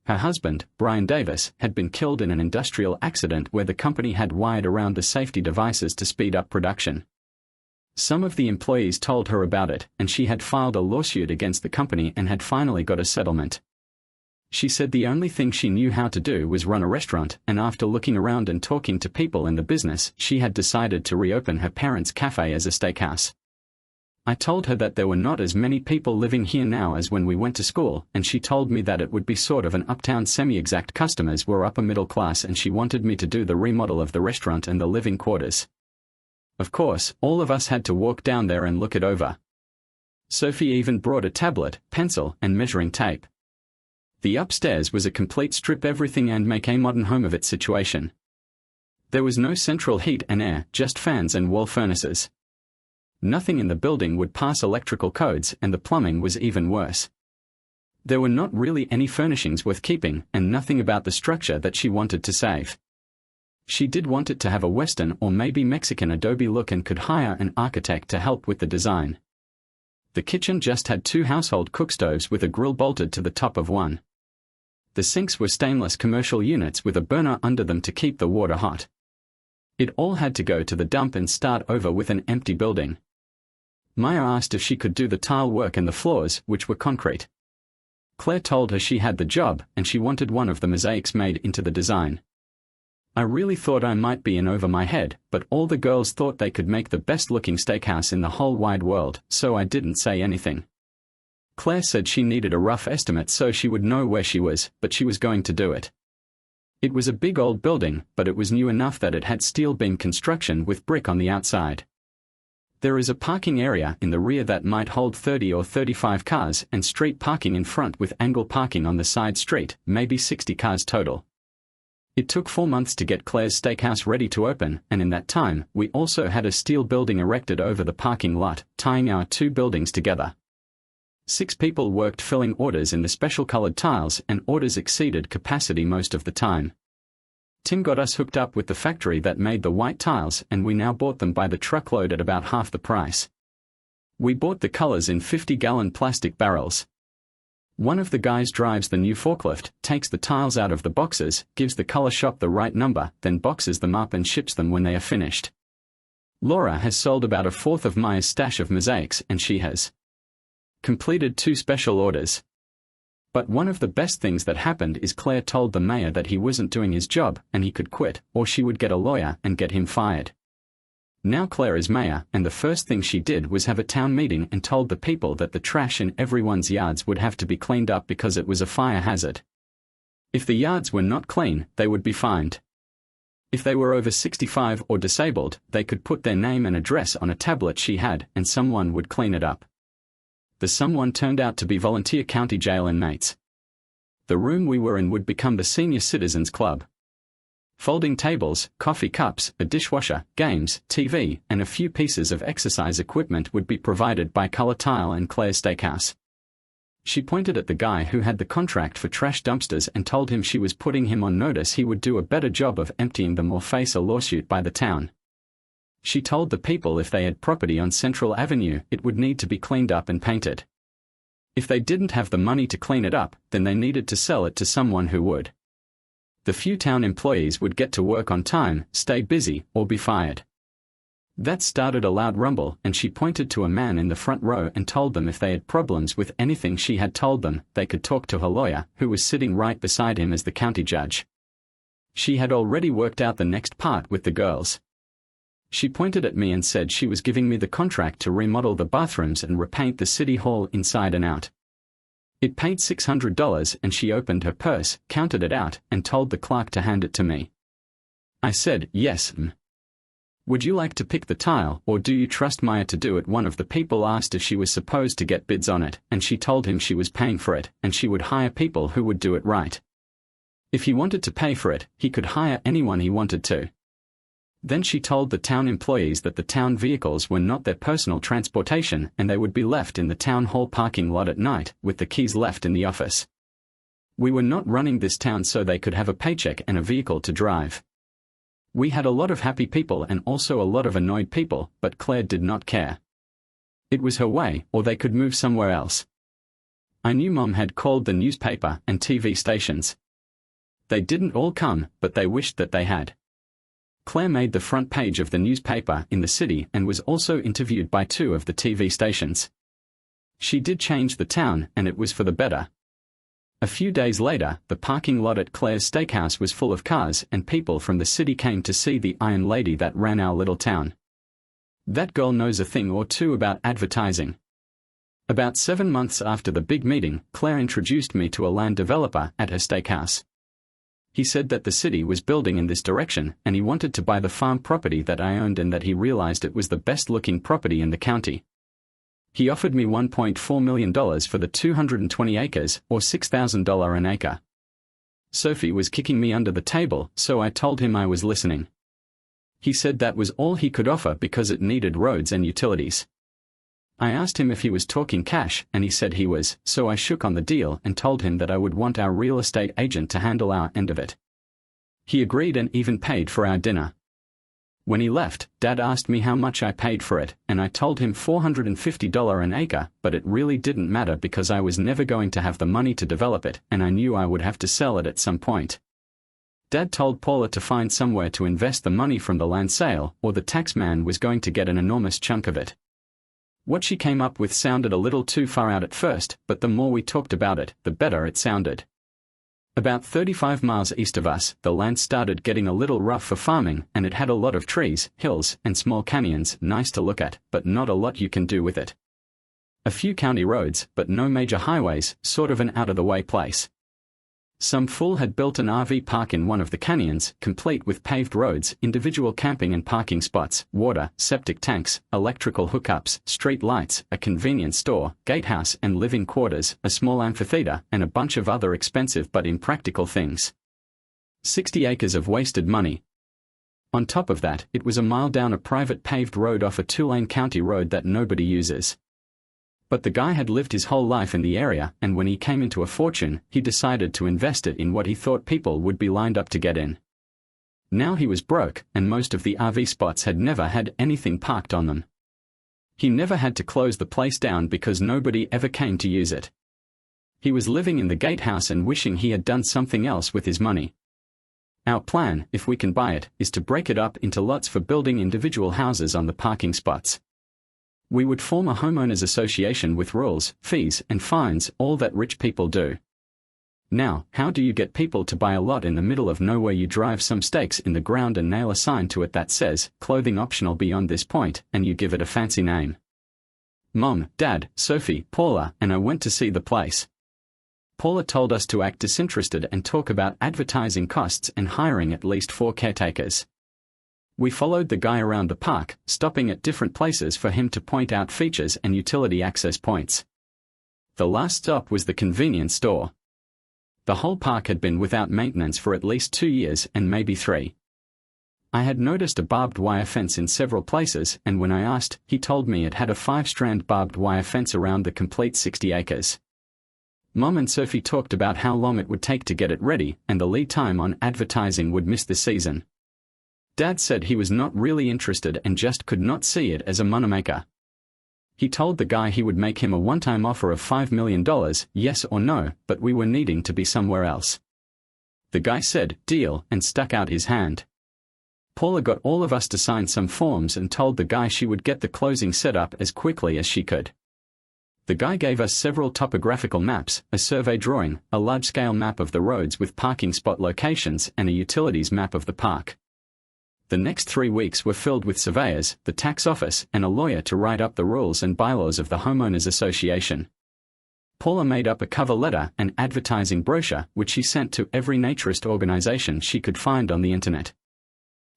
Her husband, Brian Davis, had been killed in an industrial accident where the company had wired around the safety devices to speed up production. Some of the employees told her about it and she had filed a lawsuit against the company and had finally got a settlement. She said the only thing she knew how to do was run a restaurant, and after looking around and talking to people in the business, she had decided to reopen her parents' cafe as a steakhouse. I told her that there were not as many people living here now as when we went to school, and she told me that it would be sort of an uptown semi-exact customers were upper middle class and she wanted me to do the remodel of the restaurant and the living quarters. Of course, all of us had to walk down there and look it over. Sophie even brought a tablet, pencil, and measuring tape. The upstairs was a complete strip everything and make a modern home of it situation. There was no central heat and air, just fans and wall furnaces. Nothing in the building would pass electrical codes and the plumbing was even worse. There were not really any furnishings worth keeping and nothing about the structure that she wanted to save. She did want it to have a Western or maybe Mexican adobe look and could hire an architect to help with the design. The kitchen just had 2 household cookstoves with a grill bolted to the top of one. The sinks were stainless commercial units with a burner under them to keep the water hot. It all had to go to the dump and start over with an empty building. Maya asked if she could do the tile work and the floors, which were concrete. Claire told her she had the job and she wanted one of the mosaics made into the design. I really thought I might be in over my head, but all the girls thought they could make the best-looking steakhouse in the whole wide world, so I didn't say anything. Claire said she needed a rough estimate so she would know where she was, but she was going to do it. It was a big old building, but it was new enough that it had steel beam construction with brick on the outside. There is a parking area in the rear that might hold 30 or 35 cars and street parking in front with angle parking on the side street, maybe 60 cars total. It took 4 months to get Claire's steakhouse ready to open, and in that time, we also had a steel building erected over the parking lot, tying our 2 buildings together. 6 people worked filling orders in the special colored tiles, and orders exceeded capacity most of the time. Tim got us hooked up with the factory that made the white tiles, and we now bought them by the truckload at about half the price. We bought the colors in 50-gallon plastic barrels. One of the guys drives the new forklift, takes the tiles out of the boxes, gives the color shop the right number, then boxes them up and ships them when they are finished. Laura has sold about 1/4 of Maya's stash of mosaics, and she has completed 2 special orders. But one of the best things that happened is Claire told the mayor that he wasn't doing his job and he could quit, or she would get a lawyer and get him fired. Now Claire is mayor, and the first thing she did was have a town meeting and told the people that the trash in everyone's yards would have to be cleaned up because it was a fire hazard. If the yards were not clean, they would be fined. If they were over 65 or disabled, they could put their name and address on a tablet she had, and someone would clean it up. The someone turned out to be volunteer county jail inmates. The room we were in would become the senior citizens club. Folding tables, coffee cups, a dishwasher, games, TV, and a few pieces of exercise equipment would be provided by Color Tile and Claire's Steakhouse. She pointed at the guy who had the contract for trash dumpsters and told him she was putting him on notice he would do a better job of emptying them or face a lawsuit by the town. She told the people if they had property on Central Avenue, it would need to be cleaned up and painted. If they didn't have the money to clean it up, then they needed to sell it to someone who would. The few town employees would get to work on time, stay busy, or be fired. That started a loud rumble, and she pointed to a man in the front row and told them if they had problems with anything she had told them, they could talk to her lawyer, who was sitting right beside him as the county judge. She had already worked out the next part with the girls. She pointed at me and said she was giving me the contract to remodel the bathrooms and repaint the city hall inside and out. It paid $600, and she opened her purse, counted it out, and told the clerk to hand it to me. I said, "Yes, ma'am. Would you like to pick the tile, or do you trust Maya to do it?" One of the people asked if she was supposed to get bids on it, and she told him she was paying for it, and she would hire people who would do it right. If he wanted to pay for it, he could hire anyone he wanted to. Then she told the town employees that the town vehicles were not their personal transportation and they would be left in the town hall parking lot at night, with the keys left in the office. We were not running this town so they could have a paycheck and a vehicle to drive. We had a lot of happy people and also a lot of annoyed people, but Claire did not care. It was her way, or they could move somewhere else. I knew Mom had called the newspaper and TV stations. They didn't all come, but they wished that they had. Claire made the front page of the newspaper in the city and was also interviewed by 2 of the TV stations. She did change the town, and it was for the better. A few days later, the parking lot at Claire's Steakhouse was full of cars, and people from the city came to see the Iron Lady that ran our little town. That girl knows a thing or two about advertising. About 7 months after the big meeting, Claire introduced me to a land developer at her steakhouse. He said that the city was building in this direction, and he wanted to buy the farm property that I owned and that he realized it was the best-looking property in the county. He offered me $1.4 million for the 220 acres, or $6,000 an acre. Sophie was kicking me under the table, so I told him I was listening. He said that was all he could offer because it needed roads and utilities. I asked him if he was talking cash, and he said he was, so I shook on the deal and told him that I would want our real estate agent to handle our end of it. He agreed and even paid for our dinner. When he left, Dad asked me how much I paid for it, and I told him $450 an acre, but it really didn't matter because I was never going to have the money to develop it, and I knew I would have to sell it at some point. Dad told Paula to find somewhere to invest the money from the land sale, or the tax man was going to get an enormous chunk of it. What she came up with sounded a little too far out at first, but the more we talked about it, the better it sounded. About 35 miles east of us, the land started getting a little rough for farming, and it had a lot of trees, hills, and small canyons, nice to look at, but not a lot you can do with it. A few county roads, but no major highways, sort of an out-of-the-way place. Some fool had built an RV park in one of the canyons, complete with paved roads, individual camping and parking spots, water, septic tanks, electrical hookups, street lights, a convenience store, gatehouse and living quarters, a small amphitheater, and a bunch of other expensive but impractical things. 60 acres of wasted money. On top of that, it was a mile down a private paved road off a two-lane county road that nobody uses. But the guy had lived his whole life in the area, and when he came into a fortune, he decided to invest it in what he thought people would be lined up to get in. Now he was broke, and most of the RV spots had never had anything parked on them. He never had to close the place down because nobody ever came to use it. He was living in the gatehouse and wishing he had done something else with his money. Our plan, if we can buy it, is to break it up into lots for building individual houses on the parking spots. We would form a homeowners association with rules, fees, and fines, all that rich people do. Now, how do you get people to buy a lot in the middle of nowhere? You drive some stakes in the ground and nail a sign to it that says, clothing optional beyond this point, and you give it a fancy name. Mom, Dad, Sophie, Paula, and I went to see the place. Paula told us to act disinterested and talk about advertising costs and hiring at least 4 caretakers. We followed the guy around the park, stopping at different places for him to point out features and utility access points. The last stop was the convenience store. The whole park had been without maintenance for at least 2 years and maybe 3. I had noticed a barbed wire fence in several places, and when I asked, he told me it had a 5-strand barbed wire fence around the complete 60 acres. Mom and Sophie talked about how long it would take to get it ready, and the lead time on advertising would miss the season. Dad said he was not really interested and just could not see it as a moneymaker. He told the guy he would make him a one-time offer of $5 million, yes or no, but we were needing to be somewhere else. The guy said, deal, and stuck out his hand. Paula got all of us to sign some forms and told the guy she would get the closing set up as quickly as she could. The guy gave us several topographical maps, a survey drawing, a large-scale map of the roads with parking spot locations, and a utilities map of the park. The next 3 weeks were filled with surveyors, the tax office, and a lawyer to write up the rules and bylaws of the homeowners association. Paula made up a cover letter and advertising brochure which she sent to every naturist organization she could find on the internet.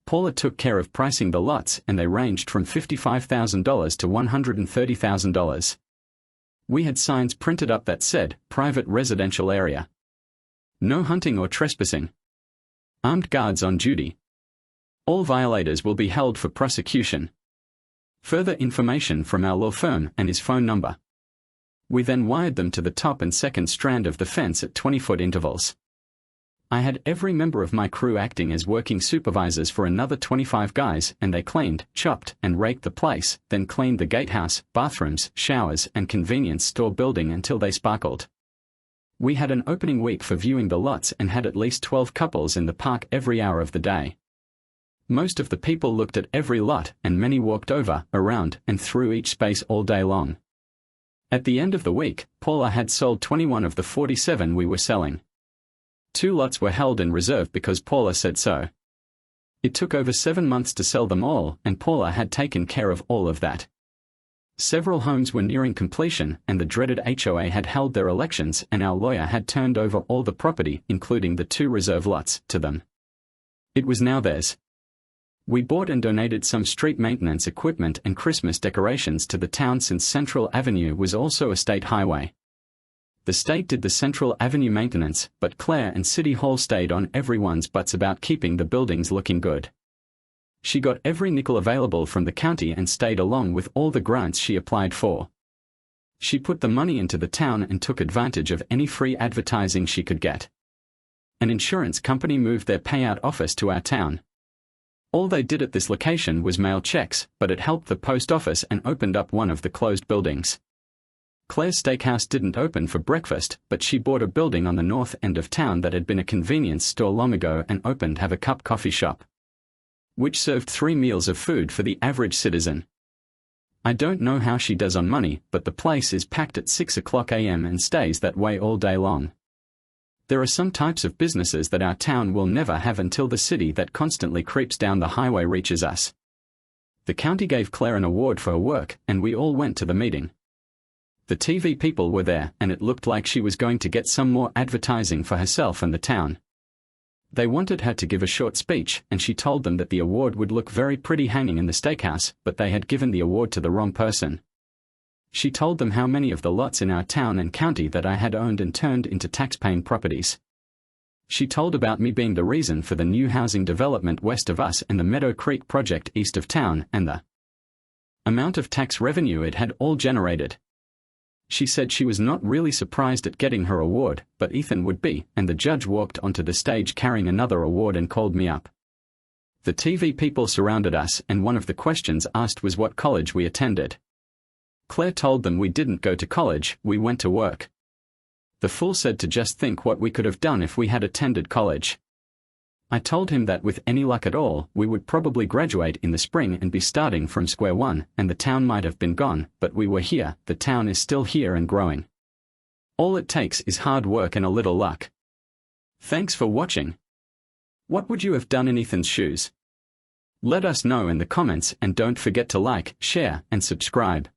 Paula took care of pricing the lots, and they ranged from $55,000 to $130,000. We had signs printed up that said, private residential area. No hunting or trespassing. Armed guards on duty. All violators will be held for prosecution. Further information from our law firm and his phone number. We then wired them to the top and second strand of the fence at 20-foot intervals. I had every member of my crew acting as working supervisors for another 25 guys, and they cleaned, chopped, and raked the place, then cleaned the gatehouse, bathrooms, showers, and convenience store building until they sparkled. We had an opening week for viewing the lots and had at least 12 couples in the park every hour of the day. Most of the people looked at every lot, and many walked over, around, and through each space all day long. At the end of the week, Paula had sold 21 of the 47 we were selling. 2 lots were held in reserve because Paula said so. It took over 7 months to sell them all, and Paula had taken care of all of that. Several homes were nearing completion, and the dreaded HOA had held their elections, and our lawyer had turned over all the property, including the 2 reserve lots, to them. It was now theirs. We bought and donated some street maintenance equipment and Christmas decorations to the town since Central Avenue was also a state highway. The state did the Central Avenue maintenance, but Claire and City Hall stayed on everyone's butts about keeping the buildings looking good. She got every nickel available from the county and stayed along with all the grants she applied for. She put the money into the town and took advantage of any free advertising she could get. An insurance company moved their payout office to our town. All they did at this location was mail checks, but it helped the post office and opened up one of the closed buildings. Claire's steakhouse didn't open for breakfast, but she bought a building on the north end of town that had been a convenience store long ago and opened Have a Cup coffee shop, which served 3 meals of food for the average citizen. I don't know how she does on money, but the place is packed at 6 o'clock a.m. and stays that way all day long. There are some types of businesses that our town will never have until the city that constantly creeps down the highway reaches us. The county gave Claire an award for her work, and we all went to the meeting. The TV people were there, and it looked like she was going to get some more advertising for herself and the town. They wanted her to give a short speech, and she told them that the award would look very pretty hanging in the steakhouse, but they had given the award to the wrong person. She told them how many of the lots in our town and county that I had owned and turned into tax-paying properties. She told about me being the reason for the new housing development west of us and the Meadow Creek project east of town and the amount of tax revenue it had all generated. She said she was not really surprised at getting her award, but Ethan would be, and the judge walked onto the stage carrying another award and called me up. The TV people surrounded us, and one of the questions asked was what college we attended. Claire told them we didn't go to college, we went to work. The fool said to just think what we could have done if we had attended college. I told him that with any luck at all, we would probably graduate in the spring and be starting from square one, and the town might have been gone, but we were here, the town is still here and growing. All it takes is hard work and a little luck. Thanks for watching. What would you have done in Ethan's shoes? Let us know in the comments, and don't forget to like, share, and subscribe.